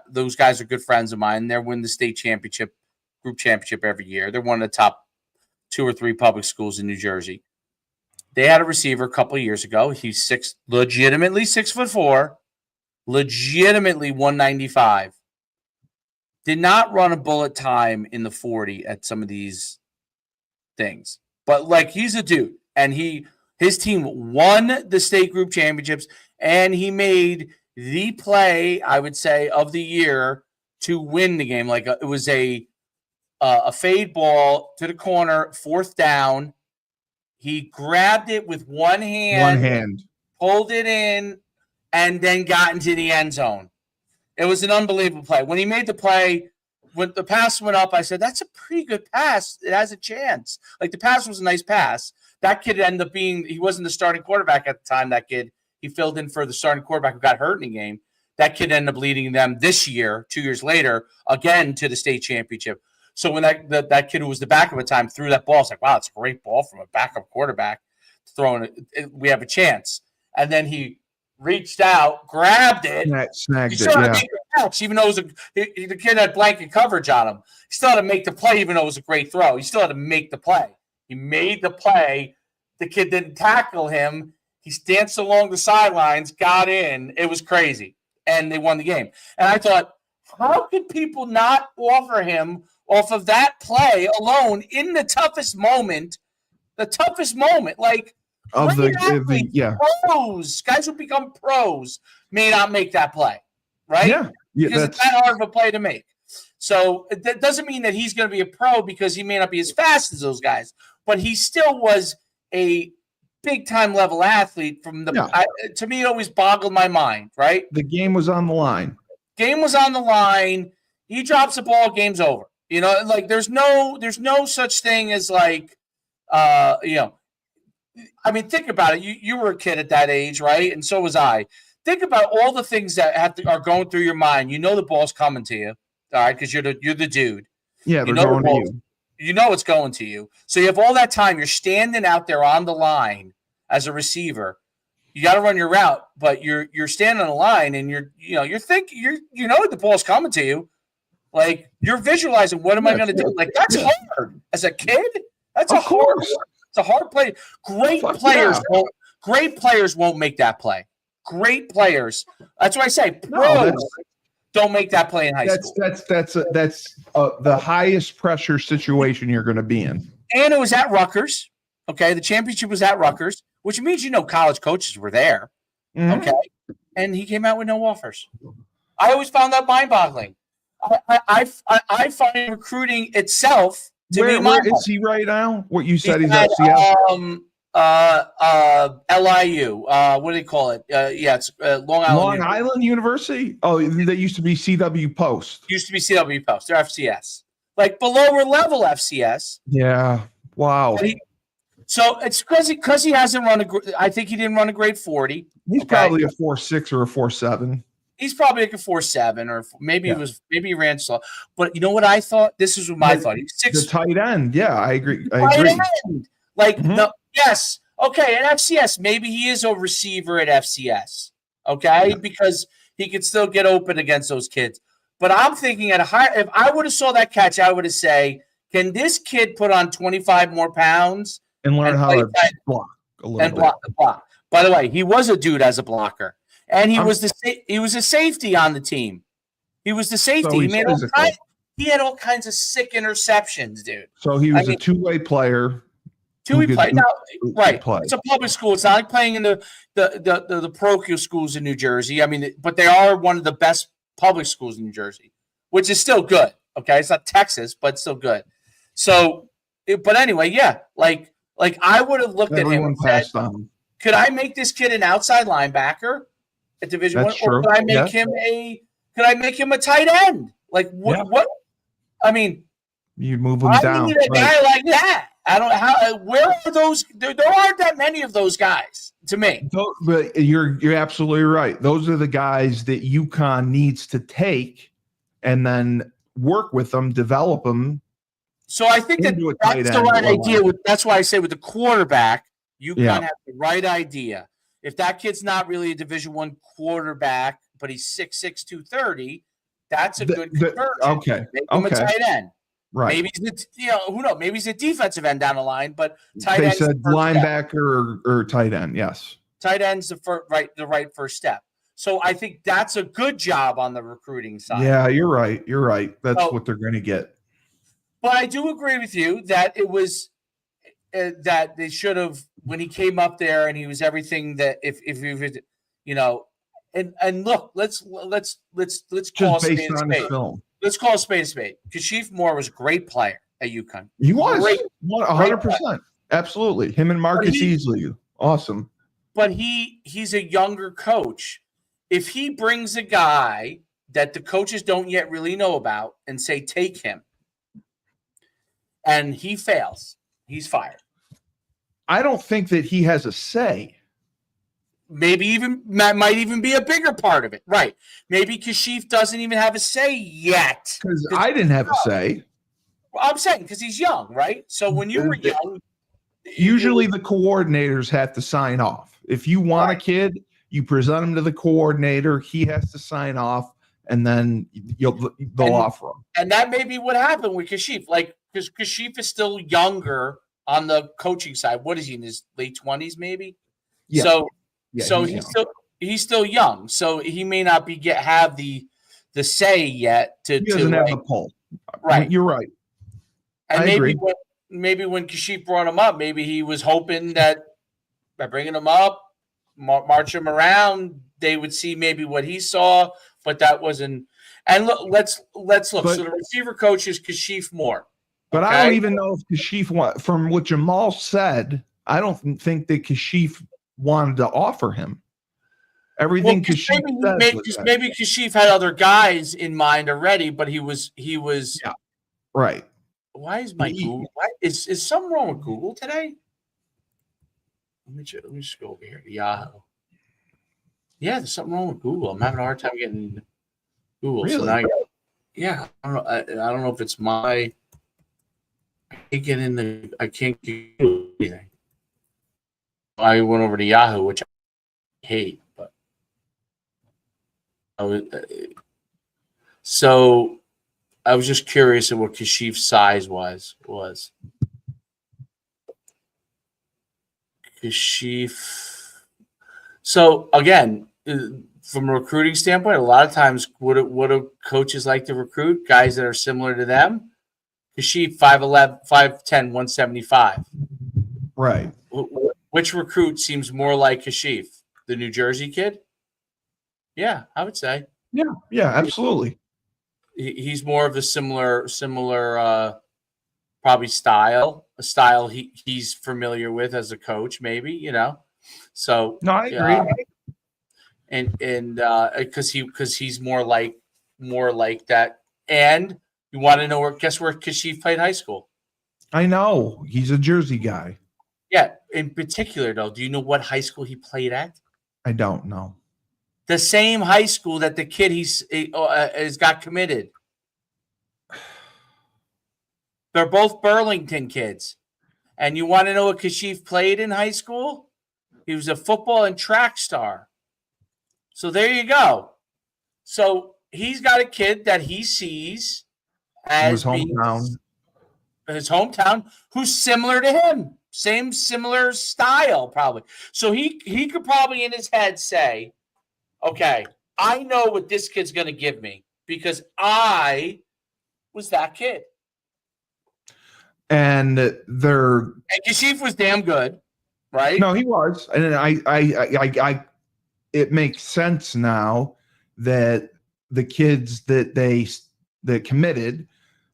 those guys are good friends of mine. They're winning the state championship, group championship every year. They're one of the top 2 or 3 public schools in New Jersey. They had a receiver a couple of years ago. He's legitimately 6'4", legitimately 195. Did not run a bullet time in the 40 at some of these things, but he's a dude, and his team won the state group championships, and he made the play, I would say, of the year to win the game. It was a fade ball to the corner, 4th down. He grabbed it with one hand, pulled it in, and then got into the end zone. It was an unbelievable play. When he made the play, when the pass went up, I said, that's a pretty good pass. It has a chance. The pass was a nice pass. That kid ended up he wasn't the starting quarterback at the time, that kid. He filled in for the starting quarterback who got hurt in the game. That kid ended up leading them this year, 2 years later, again to the state championship. So when that kid who was the backup at the time threw that ball, it's wow, it's a great ball from a backup quarterback throwing it. We have a chance. And then he reached out, grabbed it, snagged it. Yeah. Make a catch, even though the kid had blanket coverage on him. He still had to make the play, even though it was a great throw. He still had to make the play. He made the play. The kid didn't tackle him. He danced along the sidelines, got in. It was crazy. And they won the game. And I thought, how could people not offer him off of that play alone in the toughest moment? The toughest moment. Pros, guys who become pros may not make that play, right? Yeah. Because it's that hard of a play to make. So that doesn't mean that he's going to be a pro because he may not be as fast as those guys, but he still was a big-time level athlete. To me, it always boggled my mind, right? The game was on the line. He drops the ball, game's over. There's no such thing as think about it. You were a kid at that age, right? And so was I. Think about all the things that are going through your mind. The ball's coming to you, all right, because you're the dude. Yeah, they're going to you. You know it's going to you. So you have all that time. You're standing out there on the line as a receiver. You got to run your route, but you're standing on the line, and you're thinking the ball's coming to you. You're visualizing, what am I going to do? That's hard as a kid. It's a hard play. Great players won't make that play. Great players. That's what I say. Pros don't make that play in high school. That's the highest pressure situation you're going to be in. And it was at Rutgers. Okay, the championship was at Rutgers, which means college coaches were there. Mm-hmm. Okay, and he came out with no offers. I always found that mind-boggling. I find recruiting itself to Where be is he right now? What you said he's he's at FCS? LIU. What do they call it? Yeah, it's Long Island. Long Island University? Oh, that used to be CW Post. Used to be CW Post. They're FCS, like below level FCS. Yeah. Wow. So it's because he hasn't run I think he didn't run a grade 40. He's probably a 4.6 or a 4.7. He's probably like a 4.7 or maybe he ran slow. But you know what I thought? This is what my thought. He's the tight end. Yeah, I agree. End. Like yes, okay, at FCS, maybe he is a receiver at FCS. Okay, because he could still get open against those kids. But I'm thinking at a higher. If I would have saw that catch, I would have say, can this kid put on 25 more pounds and learn how to block a little bit? Block. By the way, he was a dude as a blocker. And he was a safety on the team. He was the safety. So he had all kinds of sick interceptions, dude. So he was a two-way player. Two-way player. Now, right. It's a public school. It's not like playing in the parochial schools in New Jersey. I mean, but they are one of the best public schools in New Jersey, which is still good. Okay, it's not Texas, but still good. So, but anyway, yeah. Like I would have looked at him and said, could I make this kid an outside linebacker at Division I, or could I make him a tight end? Like what? I mean, you move him down. I need a guy like that. I don't how. Where are those? There aren't that many of those guys to me. But you're absolutely right. Those are the guys that UConn needs to take and then work with them, develop them. So I think that's the right idea. That's why I say with the quarterback, UConn has the right idea. If that kid's not really a Division I quarterback, but he's 6'6", 230, that's a good conversion. Okay. Make him a tight end. Right. Maybe who knows? Maybe he's a defensive end down the line, but tight end. They said linebacker or tight end. Yes. Tight end's the right first step. So I think that's a good job on the recruiting side. Yeah, you're right. You're right. That's what they're going to get. But I do agree with you that it was that they should have when he came up there and he was everything that if and look, let's call a spade a spade. Let's call a spade. Kashif Moore was a great player at UConn. He was 100%. Absolutely. Him and Marcus Easley. Awesome. But he's a younger coach. If he brings a guy that the coaches don't yet really know about and say, take him, and he fails, he's fired. I don't think that he has a say. Maybe might even be a bigger part of it. Right. Maybe Kashif doesn't even have a say yet. Because I didn't have a say. Well, I'm saying because he's young, right? So when you were young. Usually the coordinators have to sign off. If you want a kid, you present him to the coordinator. He has to sign off, and then they'll offer him. And that may be what happened with Kashif. Like, because Kashif is still younger on the coaching side. What is he, in his late 20s maybe? Yeah. So he's still young. So he may not have the say yet to he doesn't have the pull. Right. You're right. And maybe when Kashif brought him up, maybe he was hoping that by bringing him up, march him around, they would see maybe what he saw, but that wasn't. And look, let's look. So the receiver coach is Kashif Moore. But I don't even know if Kashif from what Jamal said, I don't think that Kashif wanted to offer him everything. Kashif maybe Kashif had other guys in mind already, but he was right. Why is my Google? Is something wrong with Google today? Let me just go over here to Yahoo. Yeah, there's something wrong with Google. I'm having a hard time getting Google. Really? So now, I don't know if it's my. I can't get in I can't get anything. I went over to Yahoo, which I hate, but so I was just curious of what Kashif's size was. Kashif. So again, from a recruiting standpoint, a lot of times, what do coaches like to recruit? Guys that are similar to them. Kashif 5'11", 5'10", 175. Right. Which recruit seems more like Kashif? The New Jersey kid? Yeah, I would say. Yeah, absolutely. he's more of a similar probably a style he's familiar with as a coach, maybe, So No, I agree. And because he's more like that. And you want to know where Kashif played high school? I know he's a Jersey guy. Yeah. In particular, though, do you know what high school he played at? I don't know. The same high school that the kid has got committed. They're both Burlington kids. And you want to know what Kashif played in high school? He was a football and track star. So there you go. So he's got a kid that he sees as his hometown, who's similar to him. Similar style, probably. So he could probably in his head say, okay, I know what this kid's going to give me because I was that kid. And Kashif was damn good, right? No, he was. And I it makes sense now that the kids that committed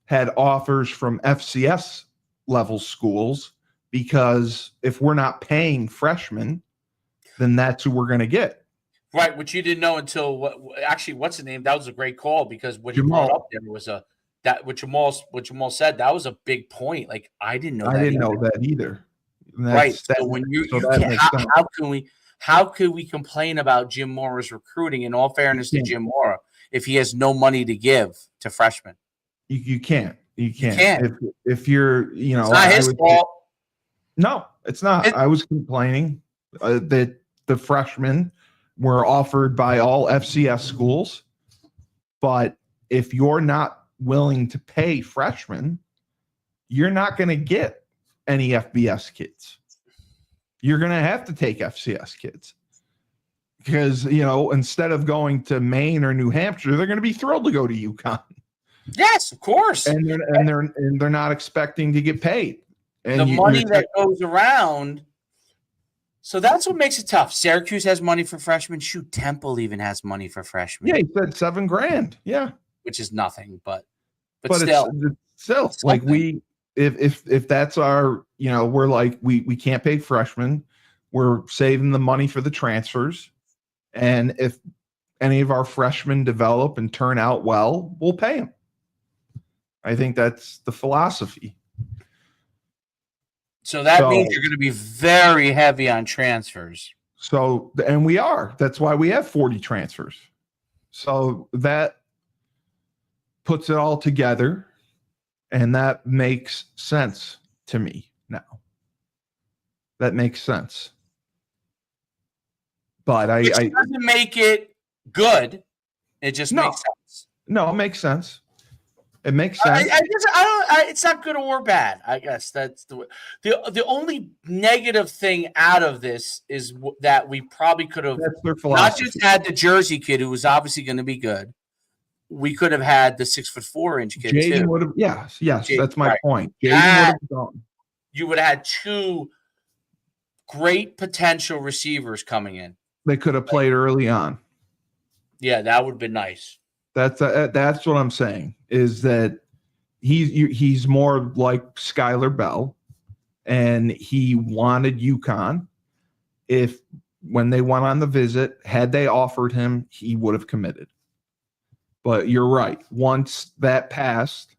had offers from FCS level schools, because if we're not paying freshmen, then that's who we're going to get. Right, which you didn't know until what's the name? That was a great call, because what you Jamal. brought up there was what Jamal said, that was a big point. Like I didn't know that either. Right. So when how could we complain about Jim Mora's recruiting, in all fairness to Jim Mora, if he has no money to give to freshmen? You can't. If you're, it's not his fault. No, it's not. I was complaining that the freshmen were offered by all FCS schools, but if you're not willing to pay freshmen, you're not going to get any FBS kids. You're going to have to take FCS kids, because, instead of going to Maine or New Hampshire, they're going to be thrilled to go to UConn. Yes, of course. And they're not expecting to get paid. And the money that goes around. So that's what makes it tough. Syracuse has money for freshmen. Shoot, Temple even has money for freshmen. Yeah, he said $7,000. Yeah, which is nothing, but still, it's like if that's our, we're like we can't pay freshmen. We're saving the money for the transfers, and if any of our freshmen develop and turn out well, we'll pay them. I think that's the philosophy. So that means you're going to be very heavy on transfers. So, and we are. That's why we have 40 transfers. So that puts it all together, and that makes sense to me now. That makes sense. But Which doesn't make it good. It just makes sense. No, it makes sense. It makes sense. It's not good or bad. I guess that's the only negative thing out of this is that we probably could have not just had the Jersey kid, who was obviously going to be good. We could have had the 6'4" kid Jaden too. Would have, yes, Jaden, that's my point. Jaden would have gone. You would have had two great potential receivers coming in. They could have played early on. Yeah, that would have been nice. That's what I'm saying, is that he's more like Skylar Bell, and he wanted UConn. If when they went on the visit, had they offered him, he would have committed. But you're right. Once that passed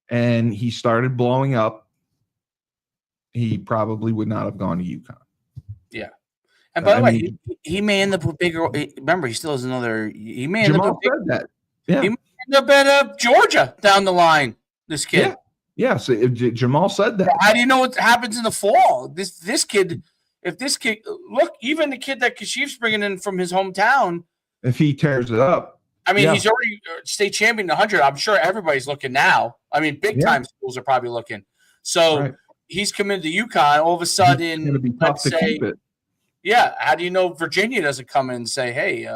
and he started blowing up, he probably would not have gone to UConn. Yeah. And by the way, he may end up with bigger. Remember, he still has another. He may end Jamal up with said that. Yeah. He may end up at Georgia down the line. This kid. Yeah. So Jamal said that. How do you know what happens in the fall? This kid. If this kid, look, even the kid that Kashif's bringing in from his hometown, if he tears it up, I mean, he's already state champion 100. I'm sure everybody's looking now. I mean, big time schools are probably looking. So he's committed to UConn. All of a sudden, it's going to be tough to keep it. Yeah. How do you know Virginia doesn't come in and say, hey,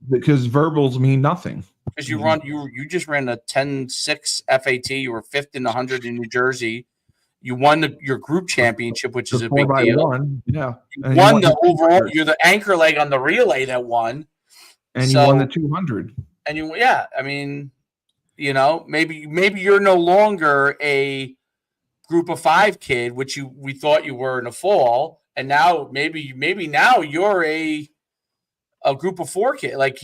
because verbals mean nothing. Because you just ran a 10-6 FAT. You were 5th in 100 in New Jersey. You won your group championship, which is a big deal. Yeah. You won the overall. You're the anchor leg on the relay that won. And you won the 200. And I mean, You know, maybe you're no longer a group of 5 kid, which we thought you were in the fall, and now maybe now you're a group of 4 kid. Like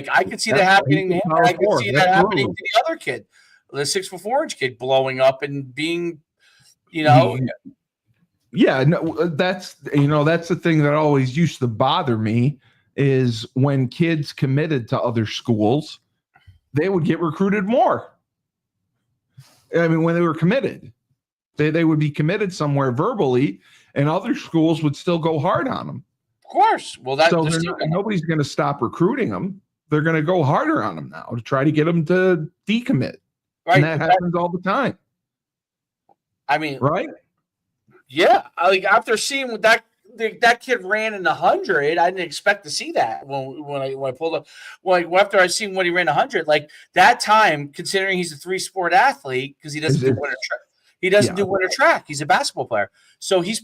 I could see that happening to him. And I could see that happening to the other kid, the 6'4" kid, blowing up and being, you know. Yeah, no, that's the thing that always used to bother me is when kids committed to other schools, they would get recruited more. I mean, when they were committed, they would be committed somewhere verbally, and other schools would still go hard on them. Of course. Well, nobody's going to stop recruiting them. They're going to go harder on them now to try to get them to decommit. Right. And that happens all the time. I mean, right? Yeah. Like after seeing what that kid ran in 100, I didn't expect to see that when I pulled up. Well, after I seen what he ran 100, like that time, considering he's a 3-sport athlete because he doesn't do winter track. He doesn't do winter track. He's a basketball player. So he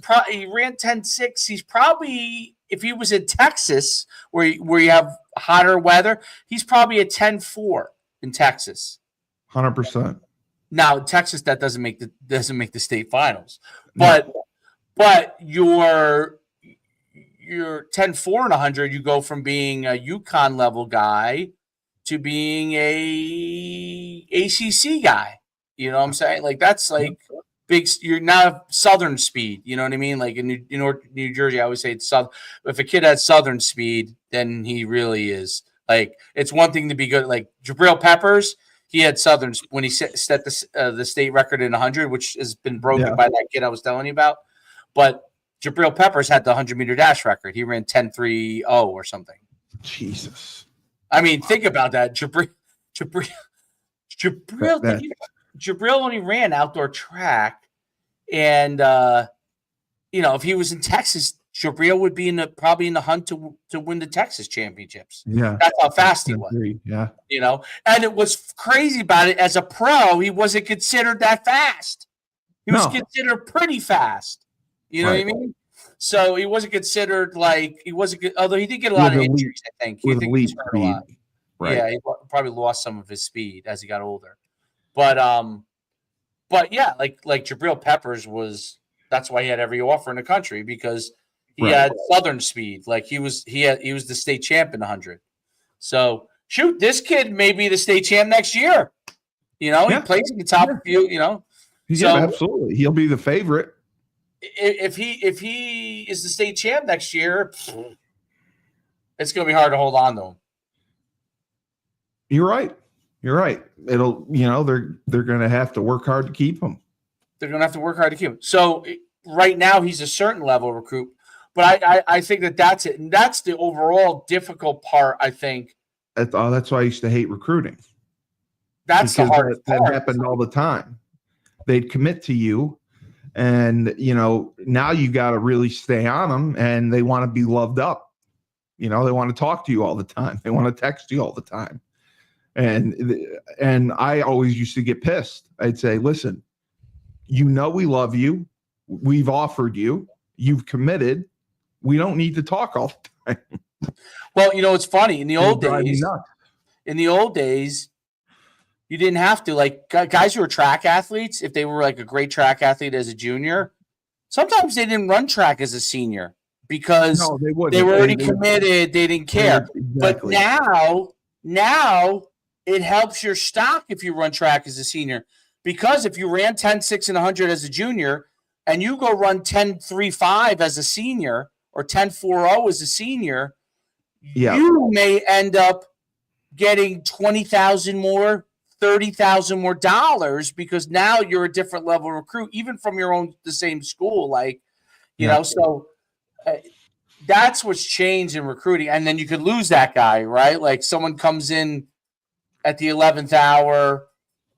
ran 10.6. He's probably, if he was in Texas where you have hotter weather, he's probably a 10.4 in Texas. 100%. Now in Texas, that doesn't make the state finals. But you're 10.4 and 100, you go from being a UConn level guy to being a ACC guy. You know what I'm saying? Like that's like big. You're not Southern speed. You know what I mean? Like in New Jersey, I always say it's South. If a kid has Southern speed, then he really is. Like it's one thing to be good. Like Jabril Peppers, he had Southern when he set the state record in 100, which has been broken by that kid I was telling you about. But Jabril Peppers had the 100-meter dash record. He ran 10.30 or something. Jesus. I mean, think about that. Jabril only ran outdoor track, and if he was in Texas, Jabril would be probably in the hunt to win the Texas championships. Yeah, that's how fast he was. Yeah, and it was crazy about it. As a pro, he wasn't considered that fast. He was considered pretty fast. You know what I mean? So he wasn't considered although he did get a lot of injuries. I think he was hurt a lot. Right. Yeah, he probably lost some of his speed as he got older. But yeah, like Jabril Peppers that's why he had every offer in the country because he had Southern speed. Like he was the state champ in 100. So shoot, this kid may be the state champ next year. He plays in the top few, absolutely. He'll be the favorite. If he is the state champ next year, it's gonna be hard to hold on to him. You're right. It'll, they're going to have to work hard to keep him. So right now he's a certain level recruit, but I think that's it. And that's the overall difficult part, I think. That's why I used to hate recruiting. That's the hardest part. That happened all the time. They'd commit to you and, now you got to really stay on them and they want to be loved up. They want to talk to you all the time. They want to text you all the time. And I always used to get pissed. I'd say, listen, we love you. We've offered you. You've committed. We don't need to talk all the time. Well, it's funny. In the old days, you didn't have to. Like guys who were track athletes, if they were like a great track athlete as a junior, sometimes they didn't run track as a senior because they were already committed. They didn't care. Exactly. But now it helps your stock if you run track as a senior, because if you ran 10.6 and 100 as a junior and you go run 10.35 as a senior or 10.40 as a senior, you may end up getting $20,000 more, $30,000 more dollars because now you're a different level recruit, even from the same school. So that's what's changed in recruiting. And then you could lose that guy, right? Like someone comes in at the 11th hour.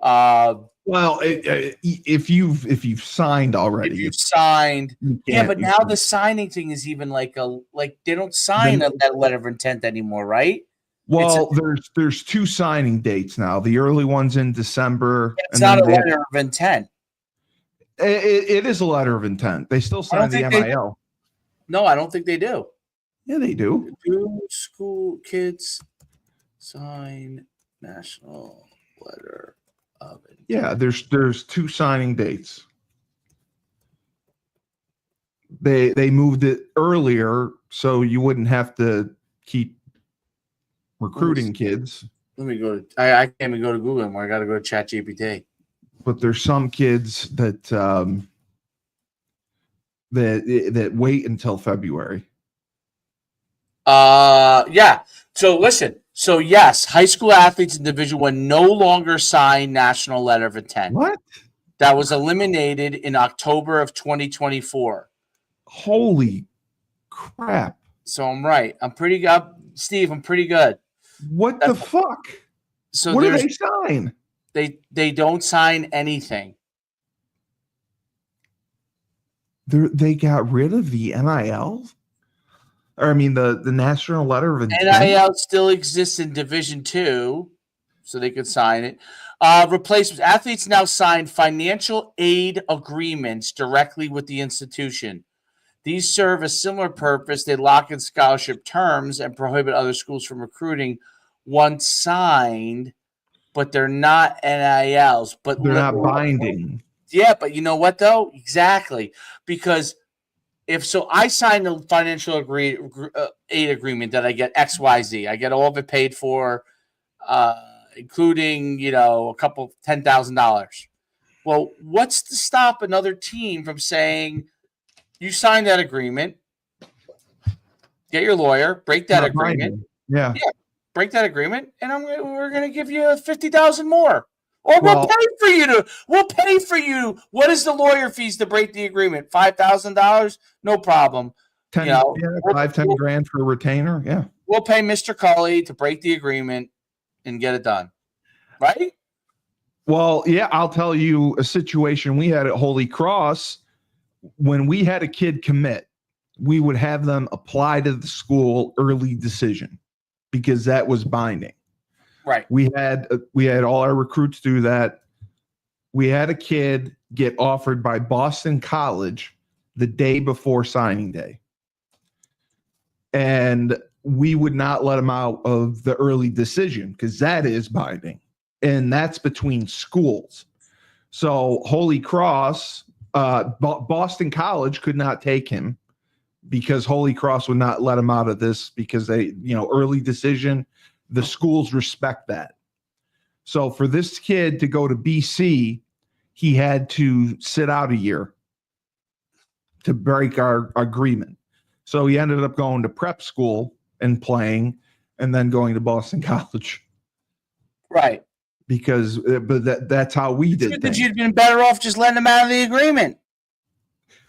Well, if you've signed already, but now the signing thing is even like they don't sign that letter of intent anymore, right? Well, there's 2 signing dates now. The early one's in December. It's not a letter of intent. It is a letter of intent. They still sign the MIL. No, I don't think they do. Yeah, they do. Do school kids sign national letter of it. Yeah, there's 2 signing dates. They moved it earlier so you wouldn't have to keep recruiting kids. Let me go. I can't even go to Google anymore. I got to go to ChatGPT. But there's some kids that that wait until February. Yeah. So listen. So yes, high school athletes in Division I no longer sign national letter of intent. What? That was eliminated in October of 2024. Holy crap. So I'm right. I'm pretty good. Steve, I'm pretty good. What the fuck? So what do they sign? They don't sign anything. They got rid of the NIL? Or I mean the national letter of intent. NIL still exists in Division II, so they could sign it. Replacements. Athletes now sign financial aid agreements directly with the institution. These serve a similar purpose. They lock in scholarship terms and prohibit other schools from recruiting once signed, but they're not NILs. But they're not binding. Yeah, but you know what, though? Exactly. Because if so, I sign a financial aid agreement that I get XYZ. I get all of it paid for, including, a couple $10,000. Well, what's to stop another team from saying, you signed that agreement, get your lawyer, break that agreement. Yeah, break that agreement, and we're going to give you $50,000 more. Or we'll pay for you. We'll pay for you. What is the lawyer fees to break the agreement? $5,000? No problem. 10 grand for a retainer. Yeah. We'll pay Mr. Cully to break the agreement and get it done. Right? Well, yeah, I'll tell you a situation we had at Holy Cross. When we had a kid commit, we would have them apply to the school early decision because that was binding. Right. We had all our recruits do that. We had a kid get offered by Boston College the day before signing day. And we would not let him out of the early decision because that is binding. And that's between schools. So Holy Cross, Boston College could not take him because Holy Cross would not let him out of this because they, early decision, the schools respect that. So for this kid to go to BC, he had to sit out a year to break our agreement. So he ended up going to prep school and playing and then going to Boston College. Right. Because that's how we did things. You'd been better off just letting him out of the agreement.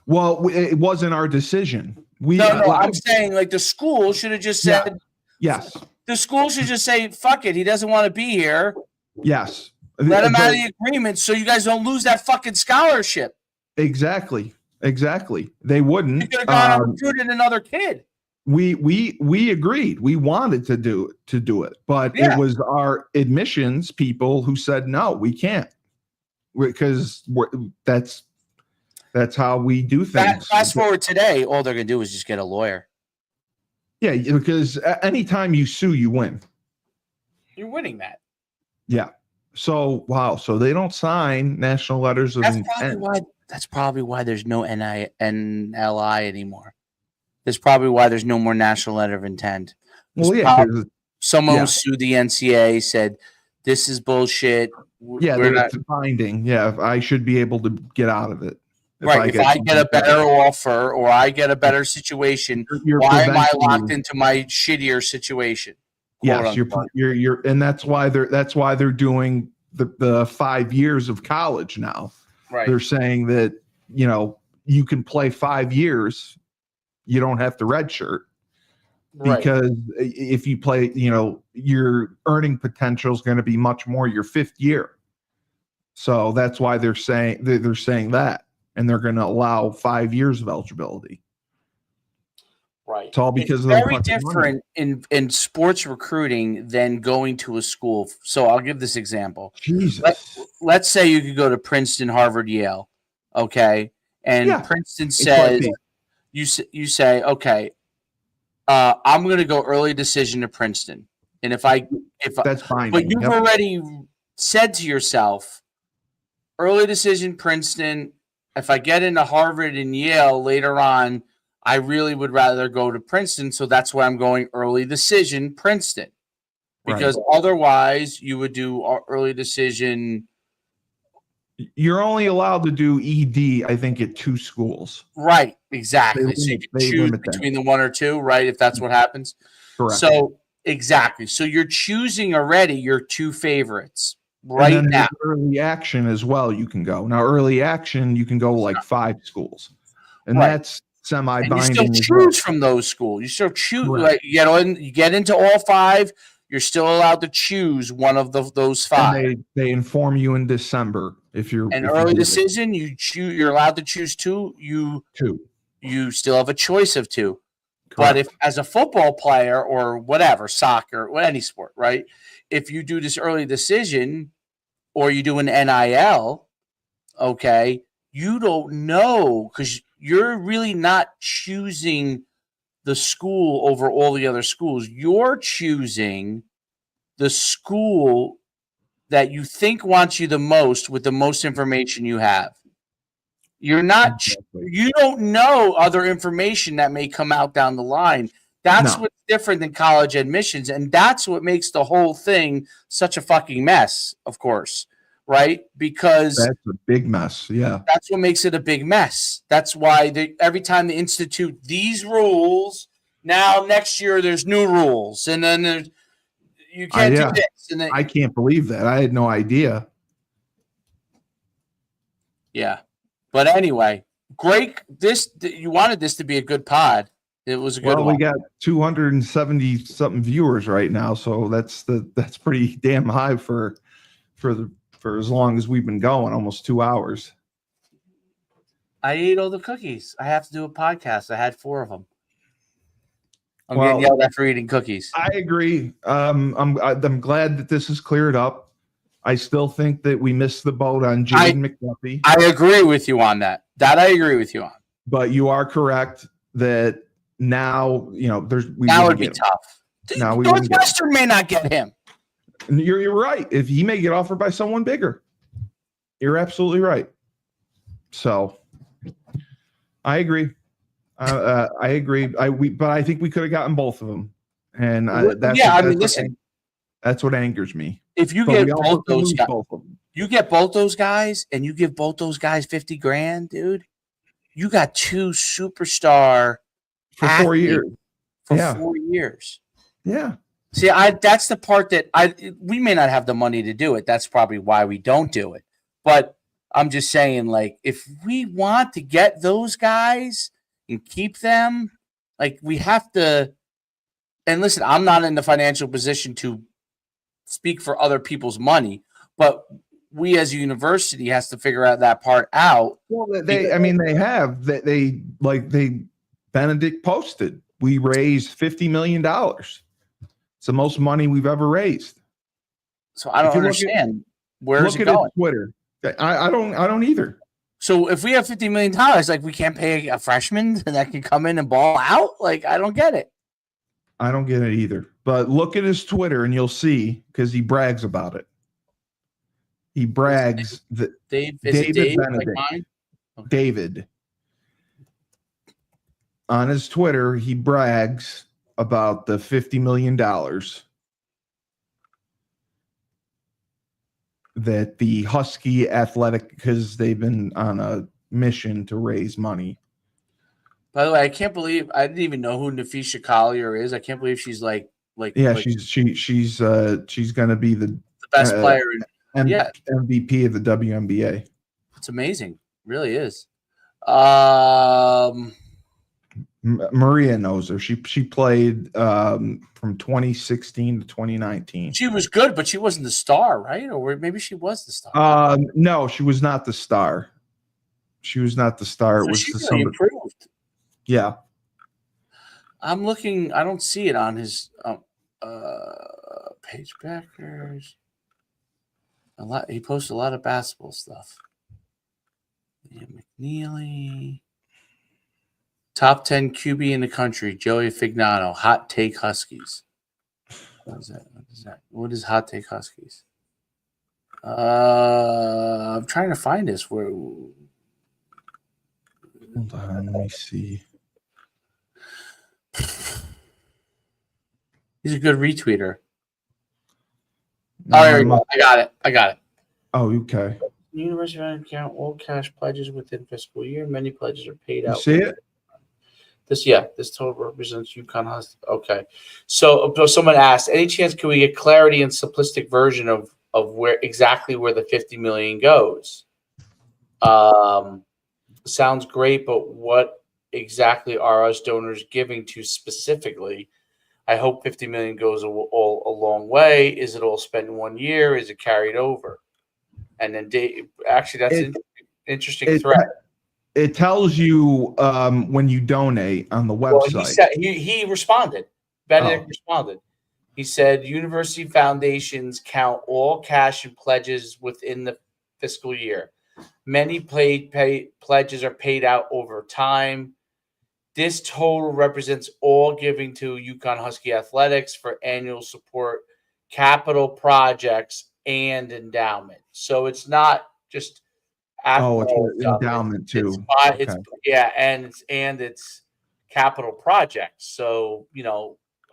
Well, it wasn't our decision. I'm saying like the school should have just said, yes. The school should just say, fuck it. He doesn't want to be here. Yes. Let him out of the agreement so you guys don't lose that fucking scholarship. Exactly. They wouldn't. You could have gone and recruited another kid. We agreed. We wanted to do it, but it was our admissions people who said no, we can't, because that's how we do things. Fast forward today, all they're gonna do is just get a lawyer. Yeah, because anytime you sue, you win. You're winning that. Yeah. So wow. So they don't sign national letters of intent. That's probably why there's no NLI anymore. That's probably why there's no more national letter of intent. Well, yeah. Someone sued the NCAA, said this is bullshit. It's binding. Yeah, I should be able to get out of it. If I get a better offer or I get a better situation, why am I locked into my shittier situation? Yes, you're, and that's why they're doing the 5 years of college now. Right. They're saying that you can play 5 years, you don't have to redshirt, because if you play, your earning potential is going to be much more your 5th year. So that's why they're saying that. And they're going to allow 5 years of eligibility. Right. It's all because it's of very different in sports recruiting than going to a school. So I'll give this example. Jesus. Let's say you could go to Princeton, Harvard, Yale. Okay. And Princeton says, you say, okay, I'm going to go early decision to Princeton. And if that's fine. But you've already said to yourself, early decision, Princeton, if I get into Harvard and Yale later on, I really would rather go to Princeton. So that's why I'm going early decision, Princeton. Because otherwise you would do early decision. You're only allowed to do ED, I think, at 2 schools. Right, exactly. So you can choose between the 1 or 2, right, if that's what happens. Correct. So, exactly. So you're choosing already your 2 favorites right and then now. Early action as well, you can go. Now, early action, you can go like 5 schools. And that's semi-binding. And you still choose from those schools. You still choose. Like, you get into all 5. You're still allowed to choose one of those 5. And they inform you in December if you're early decision. You're allowed to choose 2. You still have a choice of 2. Correct. But if as a football player or whatever, soccer, or any sport, right? If you do this early decision or you do an NIL, okay, you don't know because you're really not choosing the school over all the other schools. You're choosing the school that you think wants you the most with the most information you have. You're not, you don't know other information that may come out down the line. That's what's different than college admissions. And that's what makes the whole thing such a fucking mess, of course, right? Because that's a big mess. Yeah. That's what makes it a big mess. That's why every time they institute these rules, now next year there's new rules. And then you can't do this. And then, I can't believe that. I had no idea. Yeah. But anyway, great. You wanted this to be a good pod. It was a good one. Well, we got 270 something viewers right now, so that's pretty damn high for as long as we've been going, almost 2 hours. I ate all the cookies. I have to do a podcast. I had 4 of them. I'm getting yelled at for eating cookies. I agree. I'm glad that this is cleared up. I still think that we missed the boat on Jaden McDuffie. I agree with you on that. That I agree with you on. But you are correct that now, now it'd be tough. Now Northwestern may not get him. You're right. If he may get offered by someone bigger. You're absolutely right. So I agree. I agree. But I think we could have gotten both of them. And listen. That's what angers me. If you get both those guys, you get both those guys, and you give both those guys $50,000, dude. You got 2 superstar for 4 years. For 4 years. Yeah. See, that's the part that we may not have the money to do it. That's probably why we don't do it. But I'm just saying, like, if we want to get those guys and keep them, like, we have to. And listen, I'm not in the financial position to speak for other people's money, but we as a university has to figure out that part out. Well, Benedict posted, we raised $50 million. It's the most money we've ever raised. So I don't understand. Where's it going? At Twitter. I don't either. So if we have $50 million, like, we can't pay a freshman that can come in and ball out? Like, I don't get it. I don't get it either. But look at his Twitter and you'll see, because he brags about it. He brags that David Benedict. Like mine? Okay. David. On his Twitter, he brags about the $50 million that the Husky Athletic, because they've been on a mission to raise money. By the way, I can't believe I didn't even know who Nafisha Collier is. I can't believe she's she's going to be the best player MVP of the WNBA. It's amazing, really is. Maria knows her. She played from 2016 to 2019. She was good, but she wasn't the star, right? Or maybe she was the star. No, she was not the star. She was not the star. So it was she really improved. Yeah. I'm looking. I don't see it on his page backers. He posted a lot of basketball stuff. McNeely. Top 10 QB in the country, Joey Fignano. Hot take Huskies. What is that? What is Hot take Huskies? I'm trying to find this. Where? Hold on, let me see. He's a good retweeter. No, All right, I got it. Oh, okay. University Bank account all cash pledges within fiscal year. Many pledges are paid You out. see it? This total represents UConn Huskies. Okay, so someone asked, any chance can we get clarity and simplistic version of where the 50 million goes? Sounds great, but what exactly are us donors giving to specifically? I hope 50 million goes all a long way. Is it all spent in 1 year? Is it carried over? And then actually, that's an interesting thread. It tells you when you donate on the website. Well, he said he responded. Benedict responded. He said university foundations count all cash and pledges within the fiscal year. Many pledges are paid out over time. This total represents all giving to UConn Husky Athletics for annual support, capital projects, and endowment. So it's not just it's an endowment too. It's capital projects. So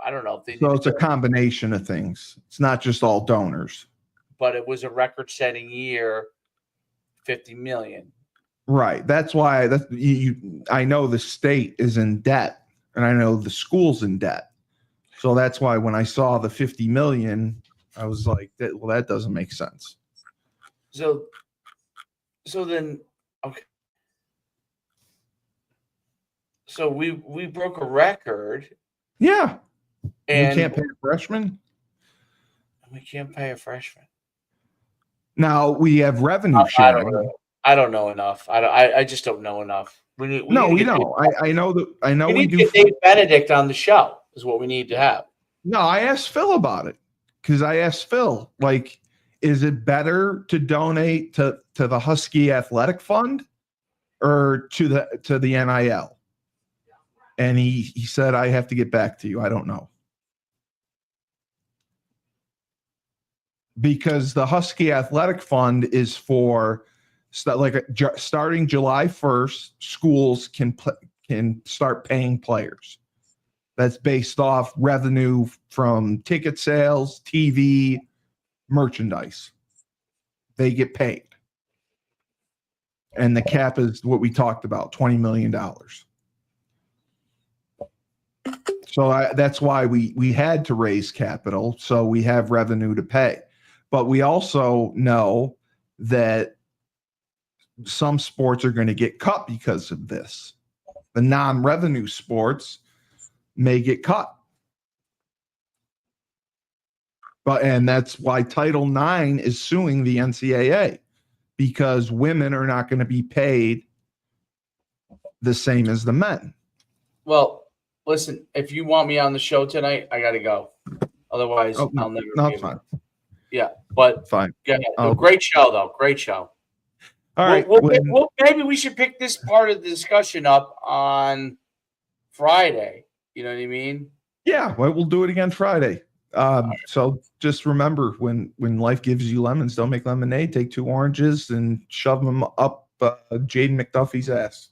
I don't know if they. So it's a combination of things. It's not just all donors. But it was a record-setting year, 50 million. Right. That's why I know the state is in debt, and I know the school's in debt. So that's why when I saw the 50 million, I was like, that doesn't make sense. So then, okay. So we broke a record. Yeah. And we can't pay a freshman. We can't pay a freshman. Now we have revenue sharing. I don't know enough. I just don't know enough. We don't. I know we do. Get Dave Benedict on the show is what we need to have. No, I asked Phil about it because I asked Phil, like, is it better to donate to the Husky Athletic Fund or to the NIL? And he said, I have to get back to you. I don't know. Because the Husky Athletic Fund is for starting July 1st, schools can start paying players. That's based off revenue from ticket sales, TV, merchandise. They get paid. And the cap is what we talked about, $20 million. So that's why we had to raise capital, so we have revenue to pay. But we also know that some sports are going to get cut because of this. The non-revenue sports may get cut. And that's why Title IX is suing the NCAA, because women are not going to be paid the same as the men. Well, listen, if you want me on the show tonight, I got to go. Otherwise, I'll never. No, fine. Yeah, but fine. Yeah, great show though. Great show. All right. Maybe we should pick this part of the discussion up on Friday. You know what I mean? Yeah, well, we'll do it again Friday. So just remember, when life gives you lemons, don't make lemonade. Take 2 oranges and shove them up Jaden McDuffie's ass.